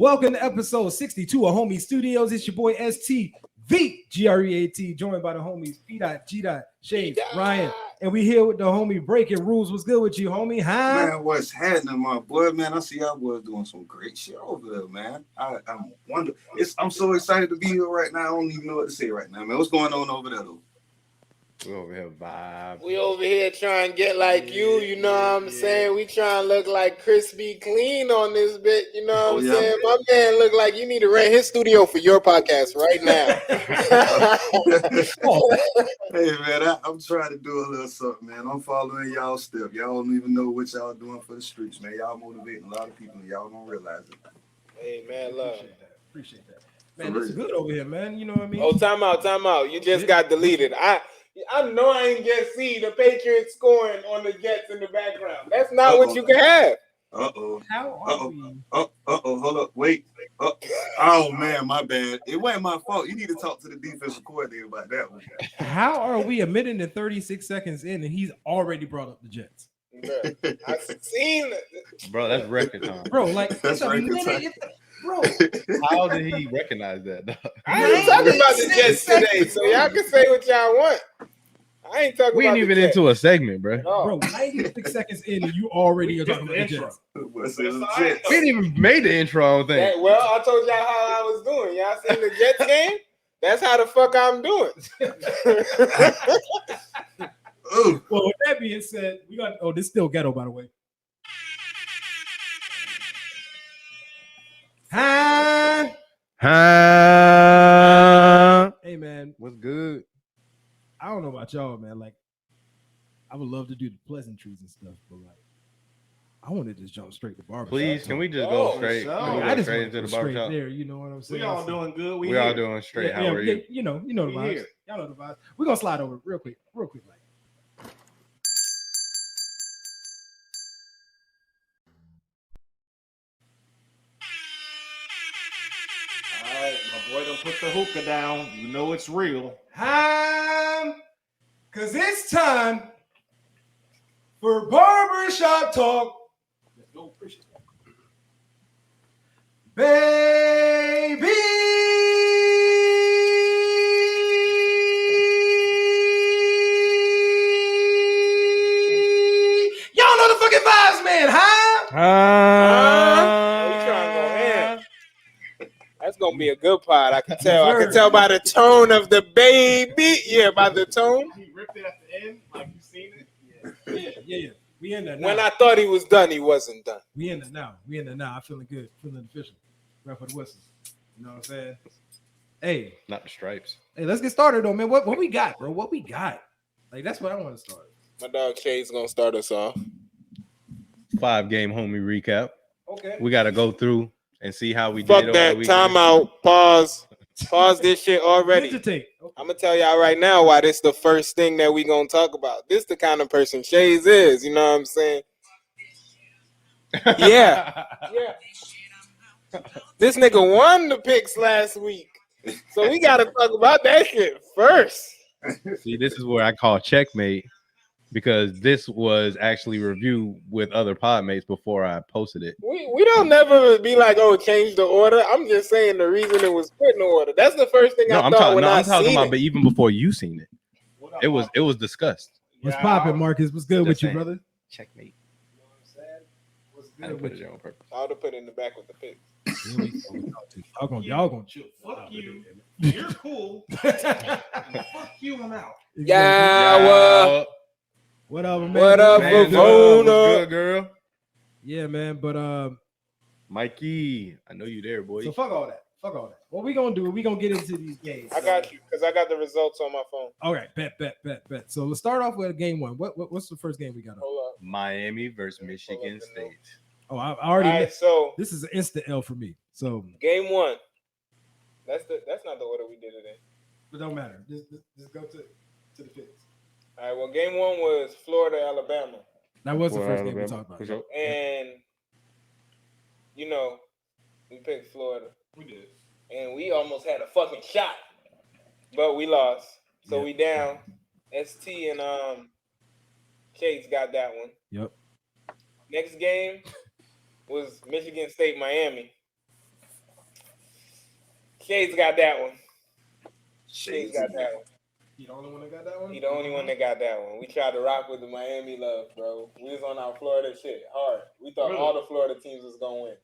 welcome to episode 62 of Homie Studios. It's your boy ST, the GREAT, joined by the homies P. G. Shades, Ryan, and we here with the homie Breaking Rules. What's good with you, homie? Huh? Man, what's happening, my boy? Man, I see y'all boys doing some great shit over there, man. I'm so excited to be here right now. I don't even know what to say right now, man. What's going on over there, though? We over here vibe. We over here trying to get like you know what I'm saying? We trying to look like crispy clean on this bit, you know what I'm saying? My man look like you need to rent his studio for your podcast right now. Hey, man, I'm trying to do a little something, man. I'm following y'all step. Y'all don't even know what y'all doing for the streets, man. Y'all motivating a lot of people, and y'all don't realize it. Hey, man, love. Appreciate that. Man, it's good over here, man. You know what I mean? Oh, time out. You just got deleted. I know I ain't just see the Patriots scoring on the Jets in the background. That's not what you can have. Uh-oh. How are we? Hold up. Wait. Oh, man, my bad. It wasn't my fault. You need to talk to the defensive coordinator about that one. How are we a minute and 36 seconds in and he's already brought up the Jets? I've seen it. Bro, that's record time. Bro, like, That's record time. Bro, how did he recognize that? I ain't talking about the Jets today, so y'all can say what y'all want. I ain't talking we about ain't even the Jets. into a segment, bro. No. Bro, 96 seconds in and you already are talking about the Jets. We ain't even made the intro, I don't think. Well, I told y'all how I was doing. Y'all seen the Jets game? That's how the fuck I'm doing. Well, with that being said, we got this is still ghetto, by the way. Hi. Hey, man. What's good? I don't know about y'all, man. Like, I would love to do the pleasantries and stuff, but like, I want to just jump straight to barbershop. Please, can we just go straight? I just straight want to into go the straight barbershop. there. You know what I'm saying? We all doing good. We all doing straight. How are you? You know the vibes. Here. Y'all know the vibes. We're gonna slide over real quick. Like. All right, my boy done put the hookah down. You know it's real. Cause it's time for barbershop talk. Let's go, appreciate that. Baby. Y'all know the fucking vibes, man, huh? You trying to go in? That's gonna be a good pod. I can tell. I can tell by the tone of the baby. Yeah, by the tone. He ripped it at the end, like you seen it. Yeah. We in there now. When I thought he was done, he wasn't done. We in there now. I'm feeling good. Feeling official. Right for the whistles. You know what I'm saying? Hey. Not the stripes. Hey, let's get started though, man. What we got, bro? What we got? Like, that's what I want to start. My dog Shay's gonna start us off. 5-game homie recap. Okay. We got to go through and see how we Fuck did. that. Over the Time out. Pause this shit already. Okay. I'm gonna tell y'all right now why this the first thing that we gonna talk about. This the kind of person Shays is. You know what I'm saying? Yeah. This nigga won the picks last week, so we gotta talk about that shit first. See, this is where I call checkmate, because this was actually reviewed with other podmates before I posted it. We don't never be like, oh, change the order. I'm just saying the reason it was put in order. That's the first thing I thought when I talking seen about, it. but even before you seen it, it was discussed. What's popping, Marcus? What's good with you, brother? Checkmate. You know what I'm saying? What's I good put with it you? on purpose. I would have put it in the back with the picks. Y'all gonna chill. Fuck you. You're cool. Fuck you, I'm out. Yeah. What up, man? What up, Man, Vavona? what's good, girl? Yeah, man. But Mikey, I know you there, boy. so fuck all that. What we gonna do? We gonna get into these games. I got you because I got the results on my phone. All right, bet. So let's start off with game one. What's the first game we got? Hold up. Miami versus Michigan State. Oh, I already. All right, so This is an instant L for me. So game one. That's not the order we did it in. it don't matter. Just go to the picks. All right. Well, game one was Florida, Alabama, That was the first game we talked about. For sure. and you know we picked Florida. We did. And we almost had a fucking shot, but we lost. So we down. ST and Chase got that one. Yep. Next game was Michigan State, Miami. Shades got that one. Shades got that one. He the only one that got that one? He the only one that got that one. We tried to rock with the Miami love, bro. We was on our Florida shit hard. We thought all the Florida teams was gonna win.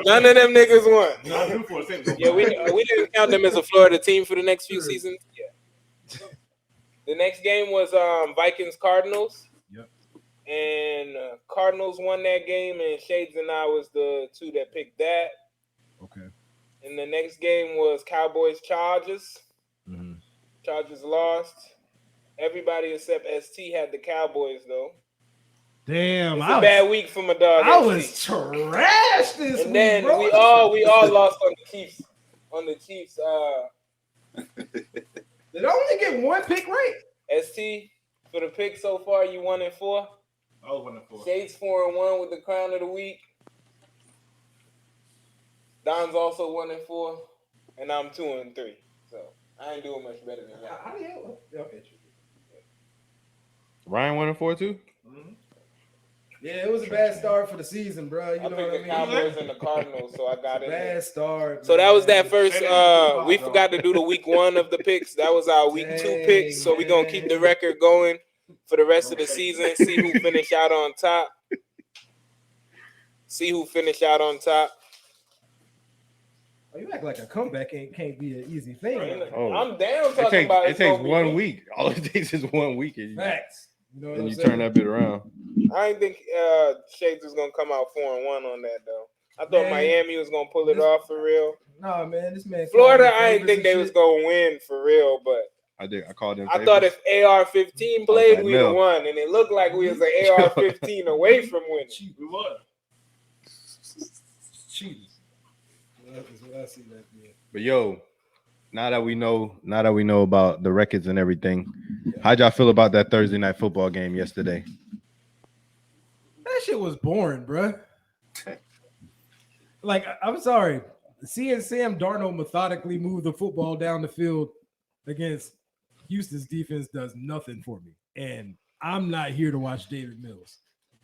None of them niggas won. Yeah, we didn't count them as a Florida team for the next few seasons. Yeah. The next game was Vikings Cardinals. Yep. And Cardinals won that game, and Shades and I was the two that picked that. Okay. And the next game was Cowboys Chargers. Mm-hmm. Chargers lost. Everybody except ST had the Cowboys though. Damn, it's a bad week for my dog. I ST. was trash this week. And then bro. we all lost on the Chiefs. On the Chiefs. Did I only get one pick right? ST for the pick so far, you 1-4. I was 1-4. Shades 4-1 with the crown of the week. Don's also 1-4, and I'm 2-3. So I ain't doing much better than that. How the hell? Okay, true. Ryan 1-4 too. Mm-hmm. Yeah, it was a bad start for the season, bro. You I know picked what I the mean? Cowboys and the Cardinals, so I got it. Bad start. So that was that first. We forgot to do the week 1 of the picks. That was our week 2 picks. So we're gonna keep the record going for the rest of the season. See who finish out on top. Oh, you act like a comeback can't be an easy thing. Oh. I'm down talking about it takes 1 week. All it takes is 1 week. Facts. You know what and I'm you saying? turn that bit around. I didn't think Shades was gonna come out 4-1 on that though. I thought Miami was gonna pull it off for real. Nah, man, this man. Florida, I didn't think they was gonna win for real, but I called them. I thought if AR-15 played, we'd have won, and it looked like we was an AR-15 away from winning. We won. Cheaters. That's what I see that. Yeah. But yo, now that we know about the records and everything, how'd y'all feel about that Thursday night football game yesterday? That shit was boring, bro. Like, I'm sorry. Seeing Sam Darnold methodically move the football down the field against Houston's defense does nothing for me. And I'm not here to watch David Mills.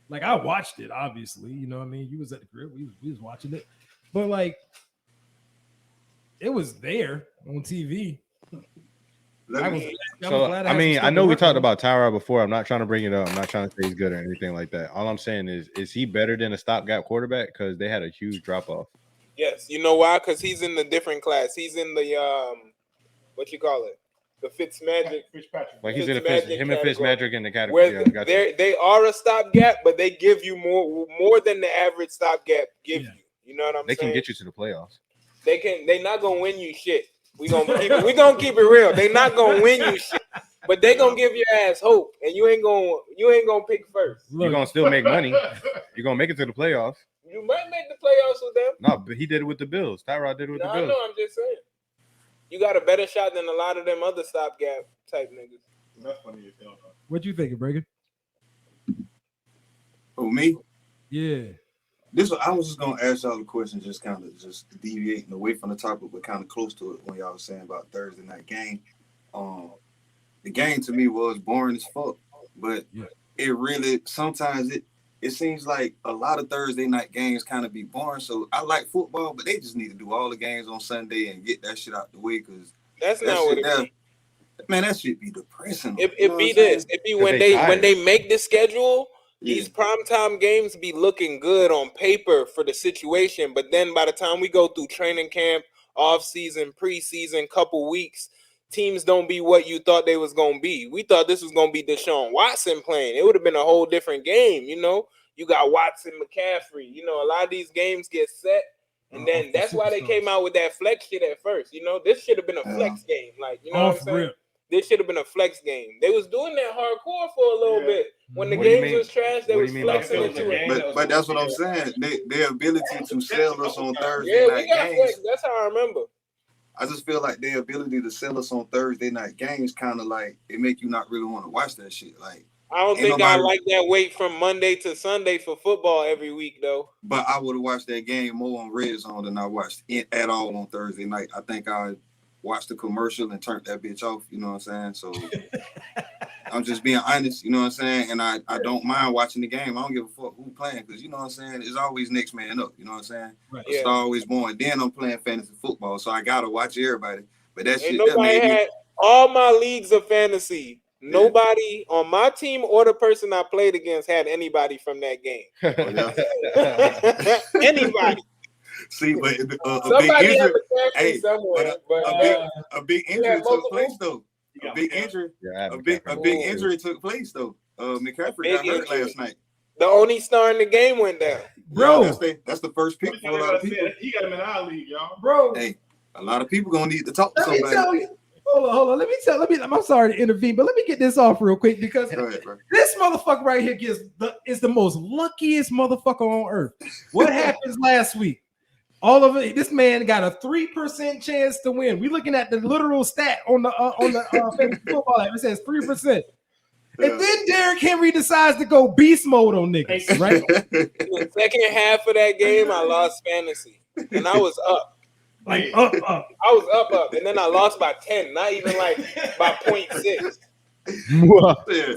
Like, I watched it, obviously. You know what I mean? You was at the crib. We was watching it. But, like, it was there on TV. I know we talked about Tyrod before. I'm not trying to bring it up. I'm not trying to say he's good or anything like that. All I'm saying is he better than a stopgap quarterback? Because they had a huge drop off. Yes, you know why? Because he's in the different class. He's in the what you call it? The Fitzmagic. Like he's in a him and Fitzmagic in the category. Where they are a stopgap, but they give you more than the average stopgap give you. You know what I'm saying? They can get you to the playoffs. They not gonna win you shit. We gonna keep it real. They not gonna win you shit, but they gonna give your ass hope, and you ain't gonna pick first. You're gonna still make money. You're gonna make it to the playoffs. You might make the playoffs with them. No, but he did it with the Bills. Tyrod did it with the Bills. I know. I'm just saying. You got a better shot than a lot of them other stopgap type niggas. That's funny as hell. What you thinking, Bregan? Oh, me? Yeah. I was just gonna ask y'all a question, just kind of just deviating away from the topic, but kind of close to it when y'all was saying about Thursday night game. The game to me was boring as fuck, but it really sometimes it seems like a lot of Thursday night games kind of be boring. So I like football, but they just need to do all the games on Sunday and get that shit out the way, because that's not what it is. Man, that shit be depressing. It be this. It be when they make the schedule. These primetime games be looking good on paper for the situation, but then by the time we go through training camp, off-season, preseason, couple weeks, teams don't be what you thought they was going to be. We thought this was going to be Deshaun Watson playing. It would have been a whole different game, you know? You got Watson, McCaffrey. You know, a lot of these games get set, and then that's why they came out with that flex shit at first. You know, this should have been a flex game. Like, you know what I'm saying? This should have been a flex game. They was doing that hardcore for a little bit. When the games was trash, they was flexing into it. But that's what I'm saying. Their ability to sell us on Thursday night games. Flex. That's how I remember. I just feel like their ability to sell us on Thursday night games kind of like it make you not really want to watch that shit. Like I don't think I like that wait from Monday to Sunday for football every week though. But I would have watched that game more on Red Zone than I watched it at all on Thursday night. I think I watched the commercial and turned that bitch off. You know what I'm saying? So I'm just being honest, you know what I'm saying? And I don't mind watching the game. I don't give a fuck who playing because, you know what I'm saying? It's always next man up, you know what I'm saying? Right. A star always born. Then I'm playing fantasy football, so I got to watch everybody. But that shit, nobody that made had all my leagues of fantasy. Nobody on my team or the person I played against had anybody from that game. Anybody. See, but somebody big had injury, a hey, somewhere, but a big injury took place though. A big injury took place though. McCaffrey got hurt last night. The only star in the game went down. Bro, that's the first pick for a lot of people. He got him in our league, y'all. Bro, hey, a lot of people gonna need to talk to let somebody. me tell you. Hold on. I'm sorry to intervene, but let me get this off real quick because this motherfucker right here is the most luckiest motherfucker on earth. What happens last week? All of it. This man got a 3% chance to win. We looking at the literal stat on the fantasy football app. It says 3%. And then Derrick Henry decides to go beast mode on niggas, right? The second half of that game, I lost fantasy, and I was up. Like up. I was up, and then I lost by 10, not even like by 0.6.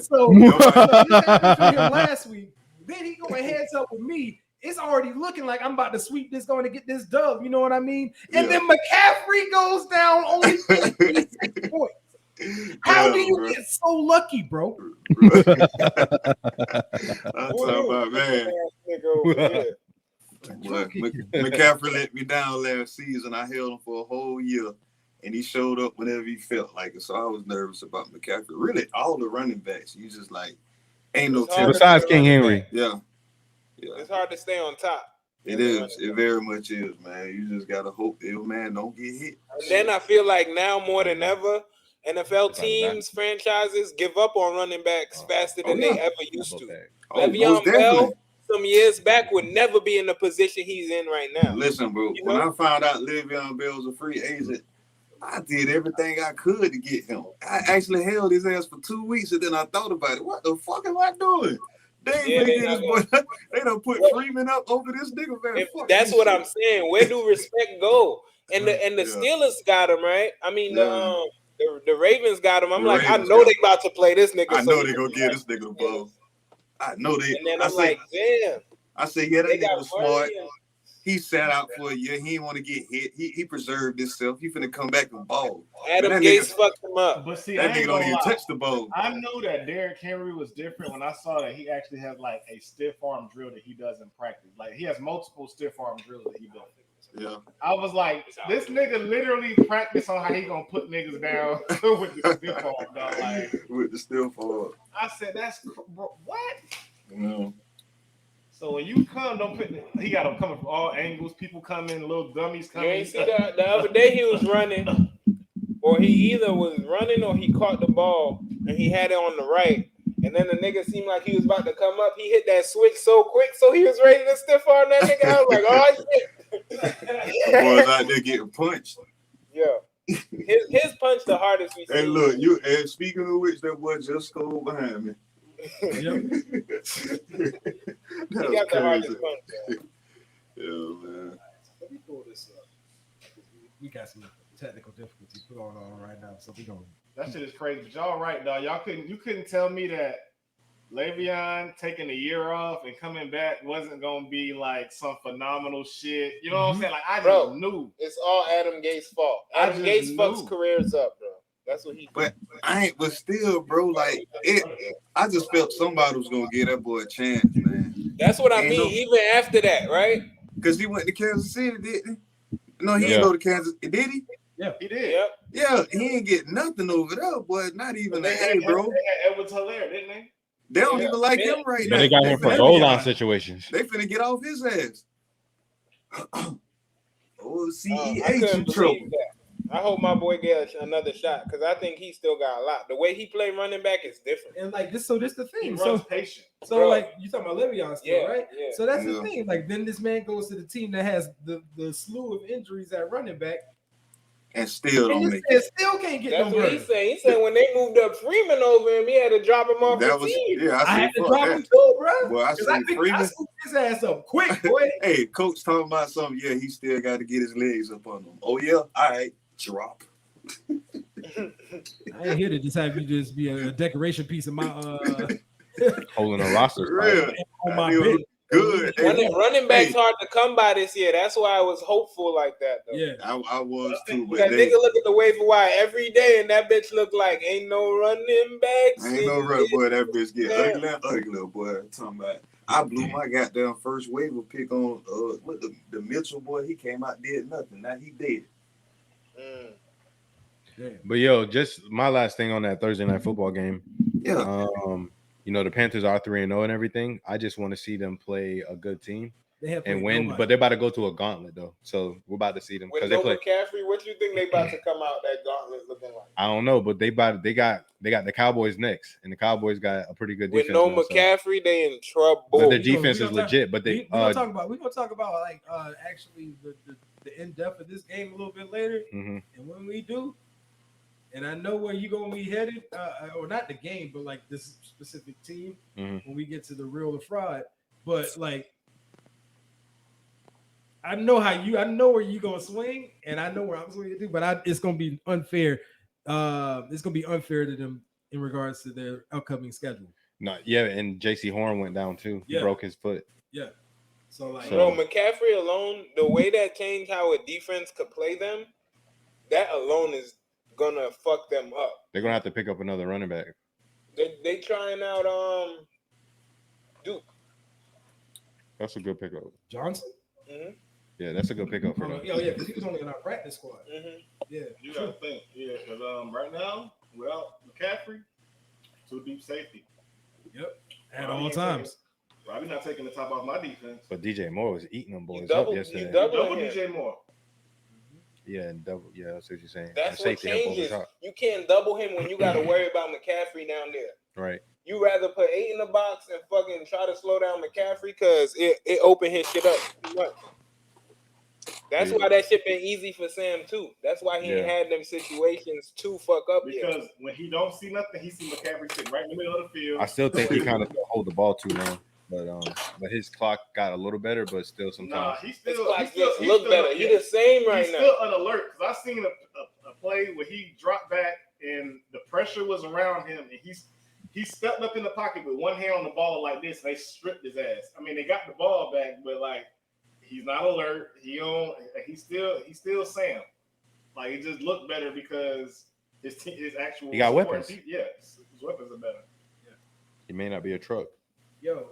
So this happened to him last week. Then he going heads up with me. It's already looking like I'm about to sweep this, going to get this dub. You know what I mean? And then McCaffrey goes down only 56 points. How do you get so lucky, bro? I'm talking about, man. McCaffrey let me down last season. I held him for a whole year, and he showed up whenever he felt like it. So I was nervous about McCaffrey. Really, all the running backs, you just like ain't no tell. Besides King Henry. Yeah. It's hard to stay on top. It is. It very much is, man. You just gotta hope that man don't get hit. And then I feel like now more than ever, NFL teams, franchises give up on running backs faster than they ever used to. Le'Veon Bell, some years back, would never be in the position he's in right now. Listen, bro, when I found out Le'Veon Bell was a free agent, I did everything I could to get him. I actually held his ass for 2 weeks, and then I thought about it. What the fuck am I doing? They done put Freeman up over this nigga, man. That's what I'm saying. Where do respect go? And the Steelers got him, right? I mean, the Ravens got him. I'm like, I know they about to play this nigga. I know they gonna get this nigga the ball. I know they. And then I'm like, damn. I said, yeah, that nigga was smart. He sat out for a year. He didn't want to get hit. He preserved himself. He finna come back and ball. Adam Gates fucked him up. But see, that nigga don't even touch the ball. I knew that Derrick Henry was different when I saw that he actually has like a stiff arm drill that he does in practice. Like he has multiple stiff arm drills that he does. Yeah. I was like, this nigga literally practice on how he gonna put niggas down with the stiff arm, dog. Like, with the stiff arm. I said, that's bro, what? Yeah. So when you come, don't put. He got them coming from all angles. People coming, little dummies coming. You ain't see the other day he was running, or he either was running or he caught the ball and he had it on the right. And then the nigga seemed like he was about to come up. He hit that switch so quick, so he was ready to stiff arm that nigga. I was like, oh shit. The boys out there getting punched. Yeah. His punch the hardest we see. Hey, look, and speaking of which, that boy just scored behind me. He got the hardest punch. Yeah, man. Let me pull this up. We got some technical difficulties going on right now, so we don't. That shit is crazy. But y'all right, dog. You couldn't tell me that Le'Veon taking a year off and coming back wasn't gonna be like some phenomenal shit. You know what I'm saying? Like I just knew. It's all Adam Gates' fault. Adam Gates fucks careers up, bro. That's what he. But still, bro. Like I just felt somebody was gonna give that boy a chance, man. That's what I mean. Even after that, right? Because he went to Kansas City, didn't he? No, he didn't go to Kansas. Did he? Yeah, he did. Yep. Yeah, he ain't get nothing over there, boy. Not even an A, bro. They had Edwards Hilaire, didn't they? They don't even like him right now. They got him for goal line situations. They finna get off his ass. CEH in trouble. I hope my boy gets another shot because I think he still got a lot. The way he play running back is different. And like this, so this the thing. He runs patient. So bro, like you talking about Le'Veon still, right? Yeah. So that's the thing. Like then this man goes to the team that has the slew of injuries at running back. And still don't make it. Still can't get That's no what he's saying. He said when they moved up Freeman over him, he had to drop him off the team. Yeah, I had to drop him too, bro. Well, I scooped his ass up quick, boy. Hey, coach talking about something. Yeah, he still got to get his legs up on him. Oh yeah, all right, drop. I ain't here to just have you just be a decoration piece of my holding a roster Real. spot. on my He was bench. good. Running back's hard to come by this year. That's why I was hopeful like that. Though. Yeah, I was too, but Because nigga look at the waiver wire every day, and that bitch look like ain't no running backs. ain't no run, boy. That bitch get ugly and ugly, boy. I'm talking about. I blew my goddamn first waiver pick on what the Mitchell boy. He came out did nothing. Now he dead. But yo, just my last thing on that Thursday night football game. Yeah. You know, the Panthers are 3-0 and everything. I just want to see them play a good team and win. Nobody. But they're about to go to a gauntlet though, so we're about to see them because they play McCaffrey. What you think they about to come out that gauntlet looking like? I don't know, but they got the Cowboys next, and the Cowboys got a pretty good defense. With no McCaffrey, they in trouble. But their defense is legit. But we're gonna talk about like actually the in depth of this game a little bit later, and when we do. And I know where you're going to be headed, or not the game, but like this specific team when we get to the real or fraud. But like, I know where you're going to swing, and I know where I'm swinging to. But it's going to be unfair. It's going to be unfair to them in regards to their upcoming schedule. And J.C. Horn went down too. He broke his foot. Yeah. So like, McCaffrey alone, the way that changed how a defense could play them, that alone is gonna fuck them up. They're gonna have to pick up another running back. They trying out Duke. That's a good pickup. Johnson. Yeah, that's a good pickup for them. Yeah, because he was only in our practice squad. Yeah, you gotta think. Yeah, because right now, without McCaffrey, two deep safety. Yep, at all times. Robbie not taking the top off my defense. But DJ Moore was eating them boys up yesterday. Double DJ Moore. Yeah, and double. Yeah, that's what you're saying. That's what changes. You can't double him when you got to worry about McCaffrey down there. Right. You rather put 8 in the box and fucking try to slow down McCaffrey because it opened his shit up too much. That's why that shit been easy for Sam too. That's why he ain't had them situations to fuck up because when he don't see nothing, he see McCaffrey sitting right in the middle of the field. I still think he kind of hold the ball too long. But his clock got a little better, but still sometimes. He look better. He the same right now. He's still on alert because I seen a play where he dropped back and the pressure was around him and he stepped up in the pocket with one hand on the ball like this and they stripped his ass. I mean, they got the ball back, but like he's not alert. He's still Sam. Like it just looked better because his actual he got weapons. His weapons are better. Yeah. He may not be a truck. Yo,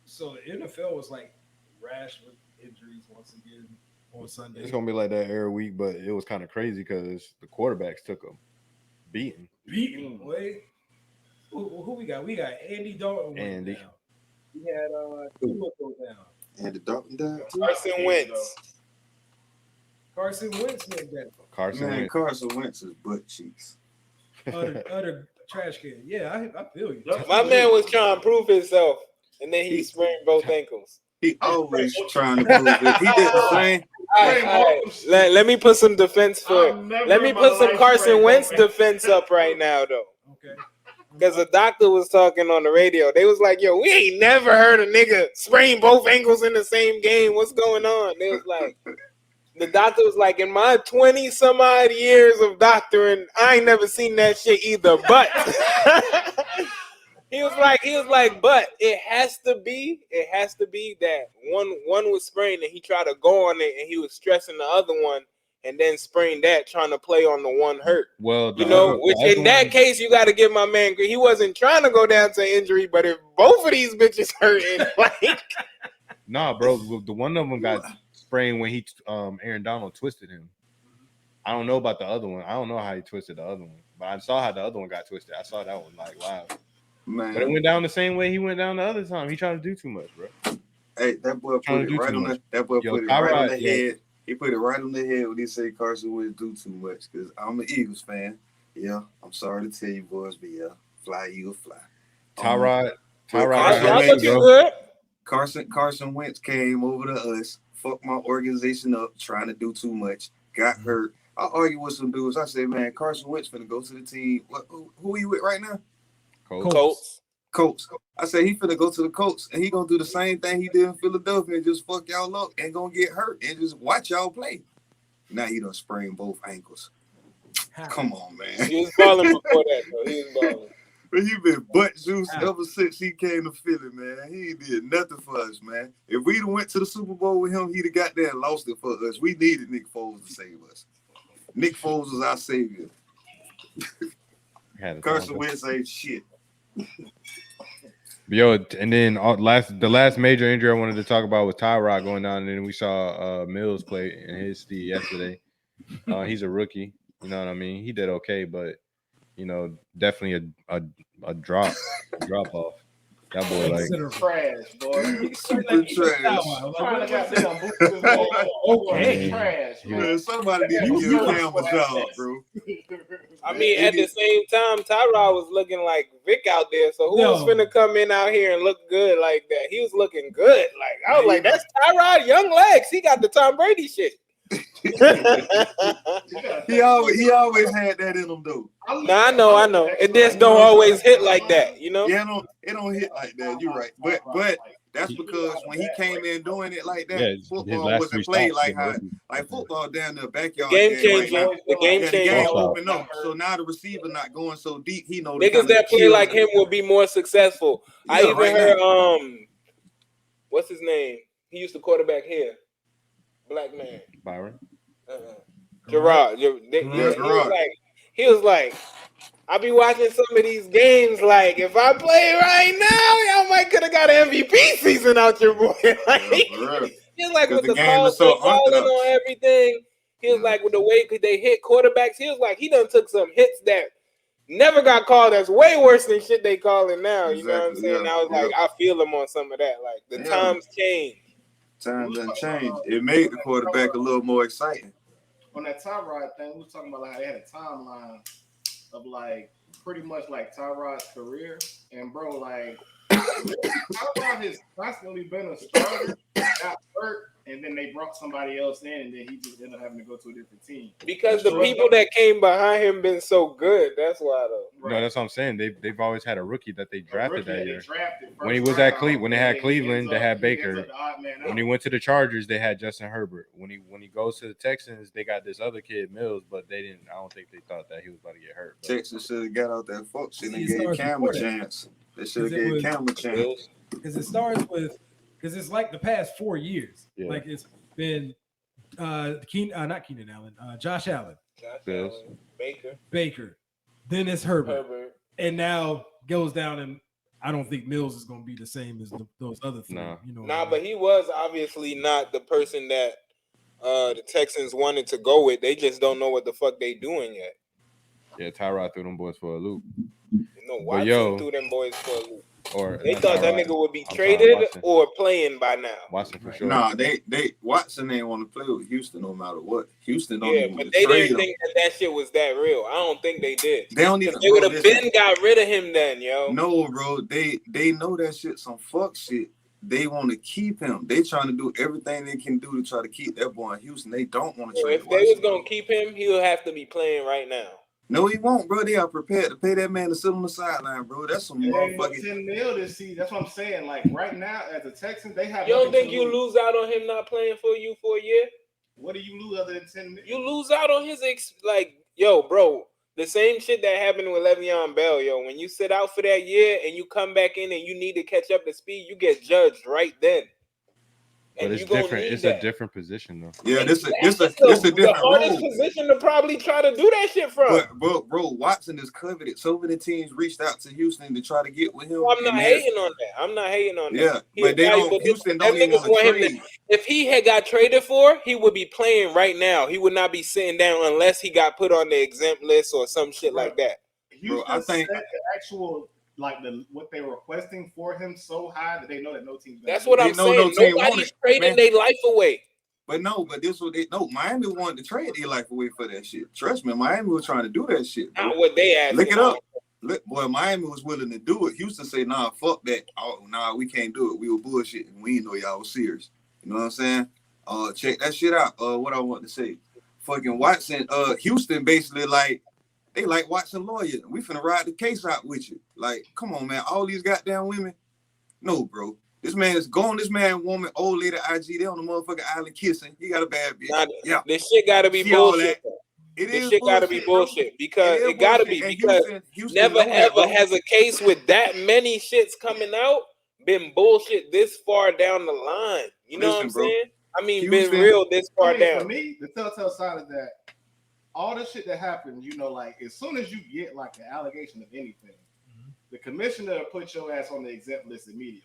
so the NFL was like rash with injuries once again on Sunday. It's gonna be like that every week, but it was kind of crazy because the quarterbacks took them beating. Wait, who we got? We got Andy Dalton. Andy. Down. We had Tua go down. Andy Dalton down. Carson Wentz. Carson Wentz went down. Carson Wentz is butt cheeks. Utter trash can. Yeah, I feel you. My man was trying to prove himself, and then he sprained both ankles. He always trying to prove it. He did the same. Let me put some defense for it. Let me put some Carson Wentz defense up right now, though. Okay. Because the doctor was talking on the radio. They was like, yo, we ain't never heard a nigga sprain both ankles in the same game. What's going on? They was like, the doctor was like, in my 20 some odd years of doctoring, I ain't never seen that shit either. But he was like, but it has to be that one was sprained and he tried to go on it and he was stressing the other one and then sprained that trying to play on the one hurt. Well, which in that case you got to give my man. He wasn't trying to go down to injury, but if both of these bitches hurting, like, nah, bro, the one of them got sprained when Aaron Donald twisted him. I don't know about the other one. I don't know how he twisted the other one, but I saw how the other one got twisted. I saw that one like live. Man. But it went down the same way he went down the other time. He trying to do too much, bro. Hey, that boy put it right on the head. He put it right on the head when he said Carson wouldn't do too much because I'm an Eagles fan. Yeah, I'm sorry to tell you boys, but yeah, fly, Eagles, fly. Tyrod. Carson Wentz came over to us, fucked my organization up, trying to do too much, got hurt. I argued with some dudes. I said, man, Carson Wentz finna go to the team. Who are you with right now? Colts. I said he finna go to the Colts and he gonna do the same thing he did in Philadelphia and just fuck y'all up and gonna get hurt and just watch y'all play. Now he done sprained both ankles. Come on, man. He was balling before that, though. He was balling. But he been butt juice ever since he came to Philly, man. He did nothing for us, man. If we'd have went to the Super Bowl with him, he'd have got there and lost it for us. We needed Nick Foles to save us. Nick Foles was our savior. Carson Wentz ain't shit. Yo, and then the last major injury I wanted to talk about was Tyrod going down, and then we saw Mills play in his stead yesterday. He's a rookie, you know what I mean? He did okay, but definitely a drop off. That boy like trash, boy. Super trash. Okay, trash. Man, somebody need to give Cam a job, bro. I mean, at the same time, Tyrod was looking like Vic out there. So who was finna come in out here and look good like that? He was looking good. Like I was like, that's Tyrod, young legs. He got the Tom Brady shit. he always had that in him though. I know. It just don't always hit like that, you know. Yeah, it don't hit like that. You're right, but that's because when he came in doing it like that, football wasn't played like football down the backyard. Game changing. The game changing. Open up. So now the receiver not going so deep. He knows niggas that play like him will be more successful. Yeah, I even heard what's his name? He used to quarterback here. Black man. Byron. Gerard. He was like, I be watching some of these games. Like, if I play right now, y'all might could have got an MVP season out your boy. Like, he's like with the calls so calling on everything. He was like with the way they hit quarterbacks. He was like he done took some hits that never got called. That's way worse than shit they calling now. You know what I'm saying? I was like, I feel him on some of that. Like the times change. Times done changed. It made the quarterback a little more exciting. On that Tyrod thing, we were talking about like how they had a timeline of like pretty much like Tyrod's career. And bro, like Tyrod has constantly been a starter, got hurt, and then they brought somebody else in, and then he just ended up having to go to a different team. Because the people that came behind him been so good. That's why though. Right. No, that's what I'm saying. They've always had a rookie that they drafted that year. When he was at Cleveland, when they had Cleveland, they had Baker. When he went to the Chargers, they had Justin Herbert. When he goes to the Texans, they got this other kid Mills, but they didn't. I don't think they thought that he was about to get hurt. Texas should have got out that fuck shit and gave Cam a chance. They should have gave Cam a chance. Because it starts with it's like the past 4 years. Yeah. Like it's been not Keenan Allen, Josh Allen, Baker, then it's Herbert, and now goes down, and I don't think Mills is going to be the same as those other three. But he was obviously not the person that the Texans wanted to go with. They just don't know what the fuck they doing yet. Yeah, Tyrod threw them boys for a loop. No, Watson threw them boys for a loop. Or they thought that nigga would be traded or playing by now. Watson for sure. Nah, Watson ain't want to play with Houston no matter what. Houston don't even but they didn't think that shit was that real. I don't think they did. They don't even. They would have been got rid of him then, yo. No, bro. They know that shit some fuck shit. They want to keep him. They trying to do everything they can do to try to keep that boy in Houston. They don't want to trade. If they was gonna keep him, he'll have to be playing right now. No, he won't, bro. They are prepared to pay that man to sit on the sideline, bro. That's some motherfucking 10 mil this season. That's what I'm saying. Like right now, as a Texan, they have. You don't think you lose out on him not playing for you for a year? What do you lose other than 10 mil? You lose out on his bro. The same shit that happened with Le'Veon Bell, yo. When you sit out for that year and you come back in and you need to catch up to speed, you get judged right then. But it's different. It's a different position, though. Yeah, this a different role. The hardest position to probably try to do that shit from. But bro, Watson is coveted. So many teams reached out to Houston to try to get with him. Well, I'm not hating on that. Yeah, but they don't. Houston don't even want to trade. If he had got traded for, he would be playing right now. He would not be sitting down unless he got put on the exempt list or some shit like that. Houston, I think the actual. Like what they were requesting for him so high that they know that no team. That's what I'm saying. Nobody's trading their life away. But this was Miami wanted to trade their life away for that shit. Trust me, Miami was trying to do that shit. Not what they asked. Look it up. Boy, Miami was willing to do it. Houston said, "Nah, fuck that. Oh, nah, we can't do it. We were bullshitting. We didn't know y'all was serious." You know what I'm saying? Check that shit out. What I want to say, fucking Watson. Houston basically like. They like Watson lawyer. We finna ride the case out with you. Like, come on, man. All these goddamn women. No, bro. This man is gone. This man, woman, old lady, IG. They on the motherfucking island kissing. He got a bad bitch. This shit gotta be bullshit. This shit gotta be bullshit because it gotta be because Houston never know that, ever has a case with that many shits coming out been bullshit this far down the line. You know what I'm saying? I mean, been real this far down. For me, the telltale sign is that all the shit that happened, you know, like as soon as you get like an allegation of anything, the commissioner put your ass on the exempt list immediately.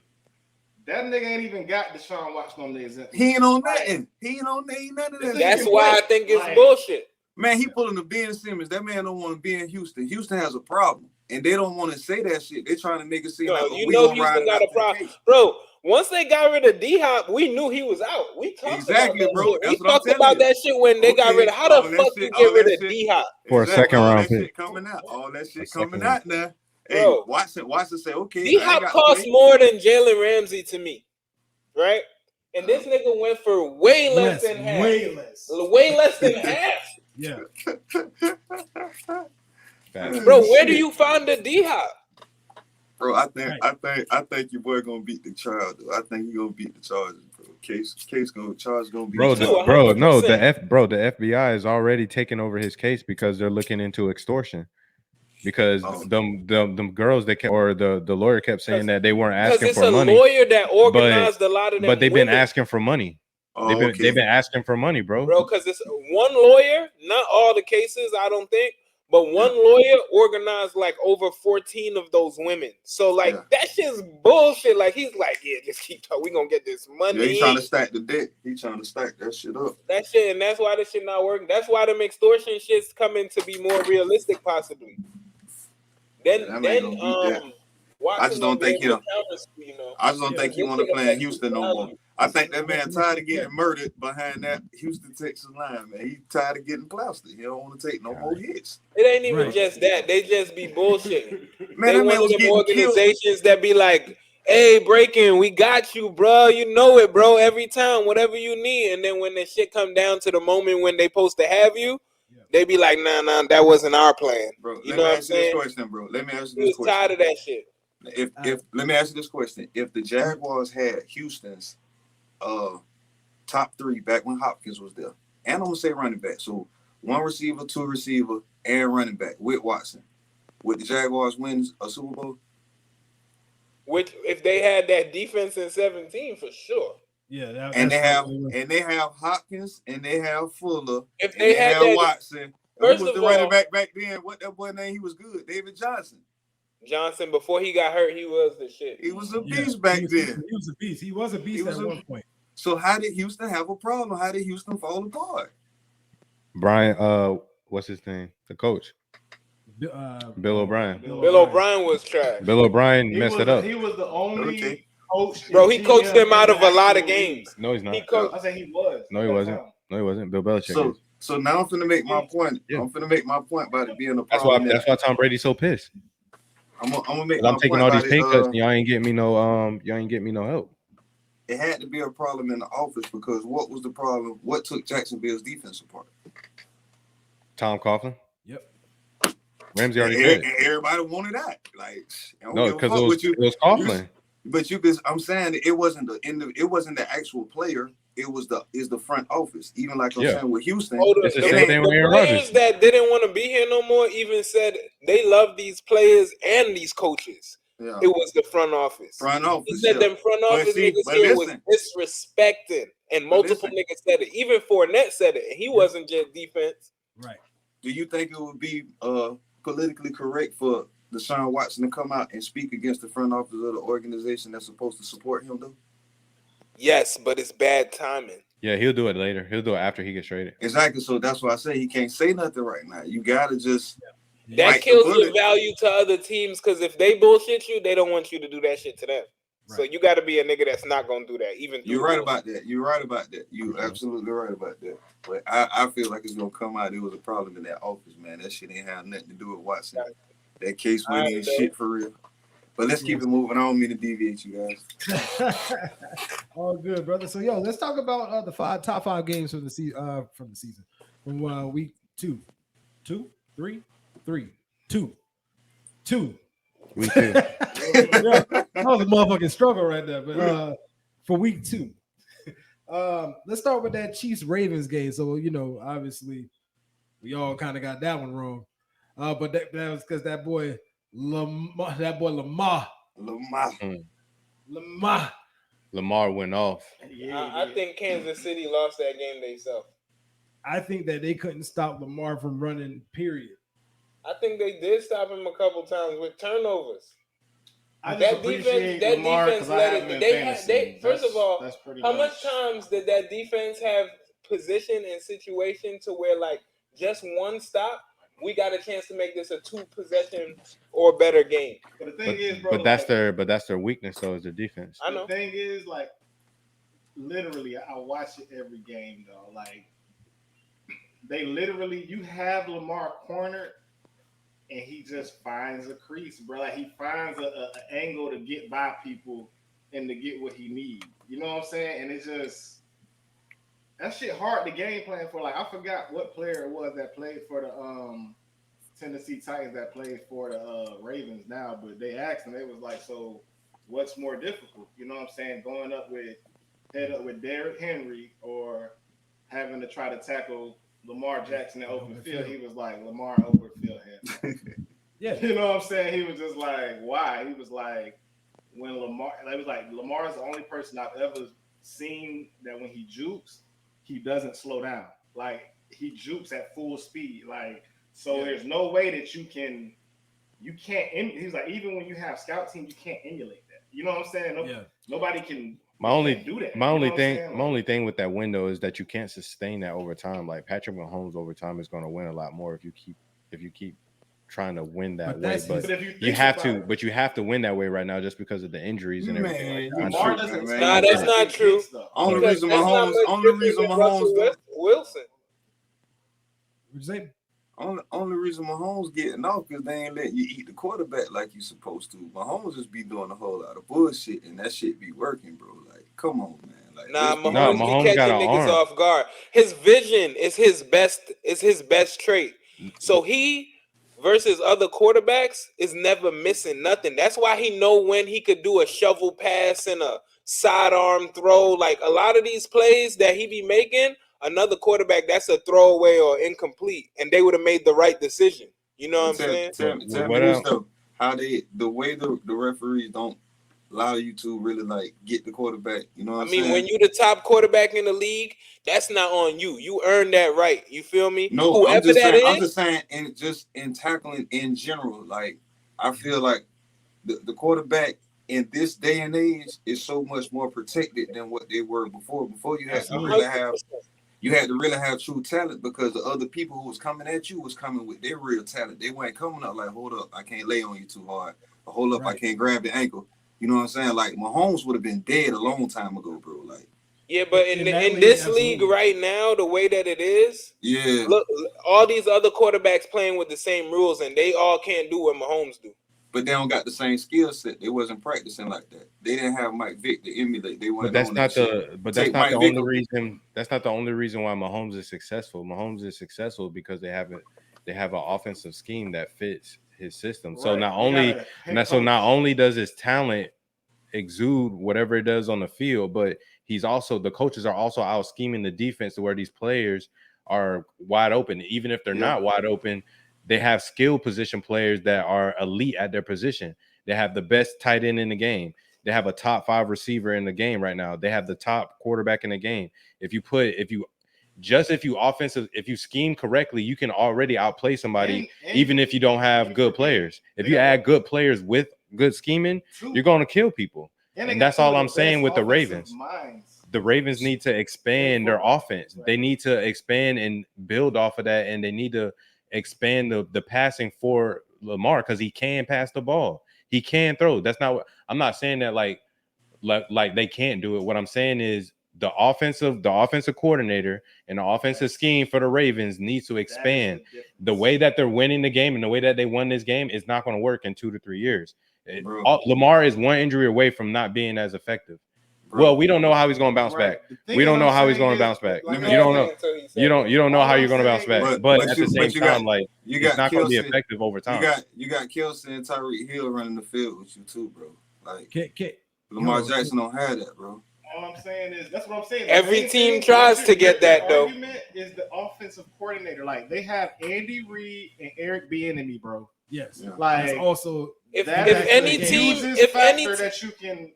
That nigga ain't even got Deshaun Watson on the exempt list. He ain't on nothing. He ain't on none of that. That's why I think it's bullshit. Man, he pulling the Ben Simmons. That man don't want to be in Houston. Houston has a problem, and they don't want to say that shit. They trying to make it seem like you know Houston got a problem, bro. Once they got rid of D-Hop, we knew he was out. We talked about that bro. Shit. We talked about that shit when they got rid of. How the fuck you get rid of D-Hop for a second round pick? Shit coming out. All that shit coming out now. Hey, bro, Watson say, okay. D-Hop costs more than Jalen Ramsey to me, right? And this nigga went for way less than half. Way less than half. Yeah. Bro, where do you find the D-Hop? Bro, I think your boy gonna beat the Chargers. I think he gonna beat the Chargers, bro. Case gonna beat the FBI is already taking over his case because they're looking into extortion. Because them girls the lawyer kept saying that they weren't asking for money. It's a lawyer that organized a lot of them. But they've been asking for money. They've been asking for money, bro. Bro, because it's one lawyer, not all the cases, I don't think, but one lawyer organized like over 14 of those women. So like that shit's bullshit. Like he's like, yeah, just keep talking. We gonna get this money. Yeah, he's trying to stack the debt. He's trying to stack that shit up. That shit, and that's why this shit not working. That's why them extortion shit's coming to be more realistic, possibly. Then I just don't think I just don't think he want to play in Houston no more. I think that man tired of getting murdered behind that Houston, Texas line, man. He tired of getting plastered. He don't want to take no more hits. It ain't even just that. They just be bullshit. Man, they one of them organizations that be like, hey, Breaking, we got you, bro. You know it, bro. Every time, whatever you need. And then when the shit come down to the moment when they supposed to have you, they be like, nah, that wasn't our plan. Bro, you know what I'm saying? Bro. Let me ask you this question. Tired of that shit. Let me ask you this question. If the Jaguars had Houston's top three back when Hopkins was there, and I'm gonna say running back, so one receiver, two receiver, and running back with Watson, would the Jaguars win a Super Bowl? Which, if they had that defense in 17, for sure. Yeah, and they have Hopkins and they have Fuller. If they had that, Watson, who was the running back then? What that boy name? He was good. David Johnson. Before he got hurt, he was the shit. He was a beast back then. He was a beast. He was a beast at one point. So how did Houston have a problem? How did Houston fall apart? Brian, what's his name? The coach. Bill O'Brien. Bill O'Brien was trash. Bill O'Brien messed it up. He was the only coach. Bro, he coached them out of a lot of games. No, he's not. I said he was. No, he wasn't. No, he wasn't. Bill Belichick. So now I'm finna make my point. Yeah. I'm finna make my point about it being a problem. That's why Tom Brady's so pissed. I'm gonna make. I'm taking all these pay cuts. And y'all ain't getting me no help. It had to be a problem in the office because what was the problem? What took Jacksonville's defense apart? Tom Coughlin. Yep. Ramsey already did. Everybody wanted that. Like no, because it was Coughlin. But I'm saying it wasn't the actual player. It was the front office. Even like I'm saying with Houston, it's the same thing with Aaron Rodgers. Rodgers. That didn't want to be here no more even said they love these players and these coaches. Yeah. It was the front office. He said them front office niggas here was disrespected, and multiple niggas said it. Even Fournette said it, and he wasn't just defense. Right. Do you think it would be politically correct for Deshaun Watson to come out and speak against the front office of the organization that's supposed to support him, though? Yes, but it's bad timing. Yeah, he'll do it later. He'll do it after he gets traded. Exactly. So that's why I say he can't say nothing right now. You gotta just that kills your value to other teams because if they bullshit you, they don't want you to do that shit to them. Right. So you got to be a nigga that's not gonna do that. Even you're right about that. You're right about that. You absolutely right about that. But I feel like it's gonna come out. There was a problem in that office, man. That shit ain't have nothing to do with Watson. That case went in shit for real. But let's keep it moving. I don't mean to deviate you guys. All good, brother. So let's talk about the top five games from the season. From week 2. 2, 3, 3, 2. Week 2. That was a motherfucking struggle right there. But for week 2, let's start with that Chiefs Ravens game. So obviously, We all kind of got that one wrong. But that was because that boy Lamar. Lamar went off. I think Kansas City lost that game themselves. I think that they couldn't stop Lamar from running, period. I think they did stop him a couple times with turnovers. I just appreciate Lamar because I have him in fantasy. First of all, how much times did that defense have position and situation to where like just one stop, we got a chance to make this a 2-possession or better game? But the thing is, bro, but that's their weakness, though, is their defense. I know. The thing is, like, literally, I watch it every game, though. Like, they literally, you have Lamar cornered, and he just finds a crease, bro. Like, he finds an angle to get by people and to get what he needs. You know what I'm saying? And it's just, that shit hard to game plan for. Like, I forgot what player it was that played for the Tennessee Titans that played for the Ravens now, but they asked him, they was like, so what's more difficult? You know what I'm saying? Going up with Derrick Henry or having to try to tackle Lamar Jackson in open field? He was like, Lamar overfield him. Yeah. You know what I'm saying? He was just like, why? He was like, when Lamar, it was like, Lamar's the only person I've ever seen that when he jukes, he doesn't slow down. Like, he jukes at full speed. Like, so there's no way that you can't, he's like, even when you have scout team, you can't emulate that. You know what I'm saying? Nobody can do that. My only thing with that window is that you can't sustain that over time. Like Patrick Mahomes over time is going to win a lot more if you keep trying to win that way. But you have to win that way right now just because of the injuries and everything. That's not true. Only reason Mahomes Wilson. What'd you say? Only reason Mahomes getting off because they ain't letting you eat the quarterback like you supposed to. Mahomes just be doing a whole lot of bullshit, and that shit be working, bro. Like, come on, man. Like, Mahomes be catching niggas off guard. His vision is his best trait. So he versus other quarterbacks is never missing nothing. That's why he know when he could do a shovel pass and a sidearm throw. Like a lot of these plays that he be making, another quarterback, that's a throwaway or incomplete, and they would have made the right decision. You know what I'm saying? Tell me this stuff. How the way the referees don't allow you to really like get the quarterback. You know what I'm saying? When you the top quarterback in the league, that's not on you. You earned that right. You feel me? No, I'm just saying, and just in tackling in general, like I feel like the quarterback in this day and age is so much more protected than what they were before. Before you had to really have true talent because the other people who was coming at you was coming with their real talent. They weren't coming up like, hold up, I can't lay on you too hard. Or, hold up, I can't grab the ankle. You know what I'm saying? Like Mahomes would have been dead a long time ago, bro. Like, yeah, but in this league right now, the way that it is, look, all these other quarterbacks playing with the same rules, and they all can't do what Mahomes do. But they don't got the same skill set. They wasn't practicing like that. They didn't have Mike Vick to emulate. They weren't. That's not the only reason. That's not the only reason why Mahomes is successful. Mahomes is successful because they have an offensive scheme that fits his system. Right. So not only does his talent exude whatever it does on the field, but the coaches are also out scheming the defense to where these players are wide open. Even if they're not wide open, they have skill position players that are elite at their position. They have the best tight end in the game. They have a top 5 receiver in the game right now. They have the top quarterback in the game. If you scheme correctly, you can already outplay somebody, even if you don't have good players. If you add good players with good scheming, you're going to kill people. And that's all I'm saying with the Ravens. The Ravens need to expand their offense. They need to expand and build off of that, and they need to expand the passing for Lamar because he can pass the ball. He can throw. That's not what I'm not saying that like they can't do it. What I'm saying is the offensive coordinator and the offensive scheme for the Ravens needs to expand. The way that they're winning the game and the way that they won this game is not going to work in 2 to 3 years. Lamar is one injury away from not being as effective. Well, we don't know how he's going to bounce back. We don't know how he's going to bounce back. You don't know. You don't know how you're going to bounce back. But at the same time, like it's not going to be effective over time. You got Kelce and Tyreek Hill running the field with you too, bro. Like K- Lamar Jackson don't have that, bro. All I'm saying is that's what I'm saying. Every team tries to get that, though. The argument is the offensive coordinator. Like they have Andy Reid and Eric Bieniemy, bro. Yes. Yeah. Like That's also if that's any the team, hugest if any factor that you can.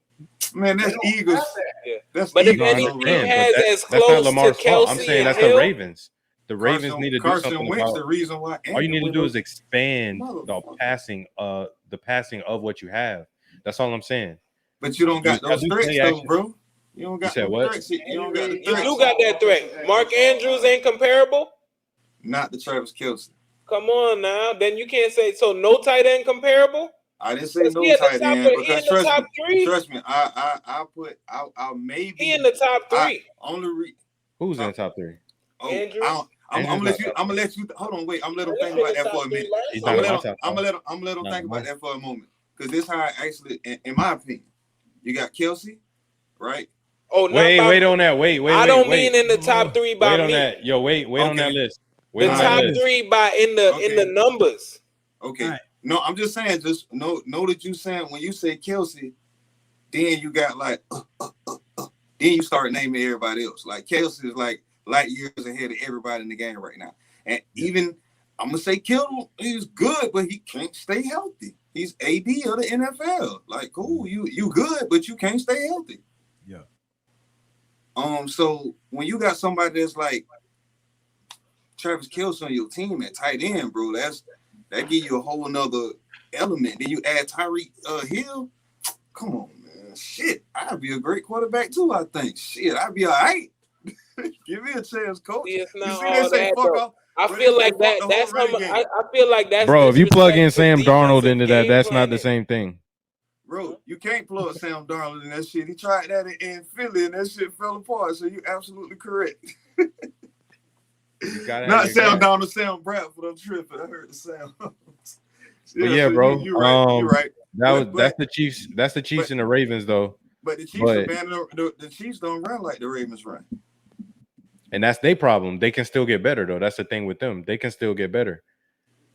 Man, that's they don't Eagles. have that. Yeah. That's But if Eagles. any No, I team understand, has but as that's not close to Lamar's fault. I'm Kelsey saying and that's Hill, the Ravens. The Ravens Carson, need to do Carson something Wentz, about. the reason why. All you need to do is expand the Motherfucker. passing of what you have. That's all I'm saying. But you don't got You those do threats play though, action. bro. You don't got said no what? threats. You don't got the you threats. do got that threat. Mark Andrews ain't comparable. Not the Travis Kelce. Come on now, then you can't say so. No tight end comparable. I didn't say no He at the tight top end of- he because in the top three. trust me, I'll maybe He in the top three. Who's in the top three? Andrews? I'm gonna let you. Hold on, wait. I'm gonna let him think about that for a minute. I'm gonna let him think about that for a moment because this how I actually, in my opinion, you got Kelce, right? Oh, wait on that. Wait. I don't mean in the top three by wait on me. that. Yo, wait on that list. Wait The on top that list. three by in the numbers. Okay. Right. No, I'm just saying. Just know that you saying when you say Kelce, then you got like, then you start naming everybody else. Like Kelce is like light years ahead of everybody in the game right now. And even I'm gonna say Kittle, he's good, but he can't stay healthy. He's AD of the NFL. Like, cool, you good, but you can't stay healthy. Yeah. So when you got somebody that's like Travis Kelce on your team at tight end, bro, that give you a whole nother element. Then you add Tyreek Hill. Come on, man. Shit, I'd be a great quarterback too, I think. Shit, I'd be all right. Give me a chance, coach. See, it's not you see all they say that, fuck though. off. I But feel they say like that. fuck the That's whole how running game. I feel like that's. Bro, if you plug in disrespect to Sam Darnold defensive into that, game that's not the planning. same thing. Bro, you can't plug Sam Darnold in that shit. He tried that in Philly and that shit fell apart. So you're absolutely correct. Not Sam Darnold, Sam Bradford. I'm tripping. I heard the sound. Yeah, so bro. You're right. You're right. That's the Chiefs. That's the Chiefs and the Ravens, though. But the Chiefs the Chiefs don't run like the Ravens run. And that's their problem. They can still get better, though. That's the thing with them. They can still get better.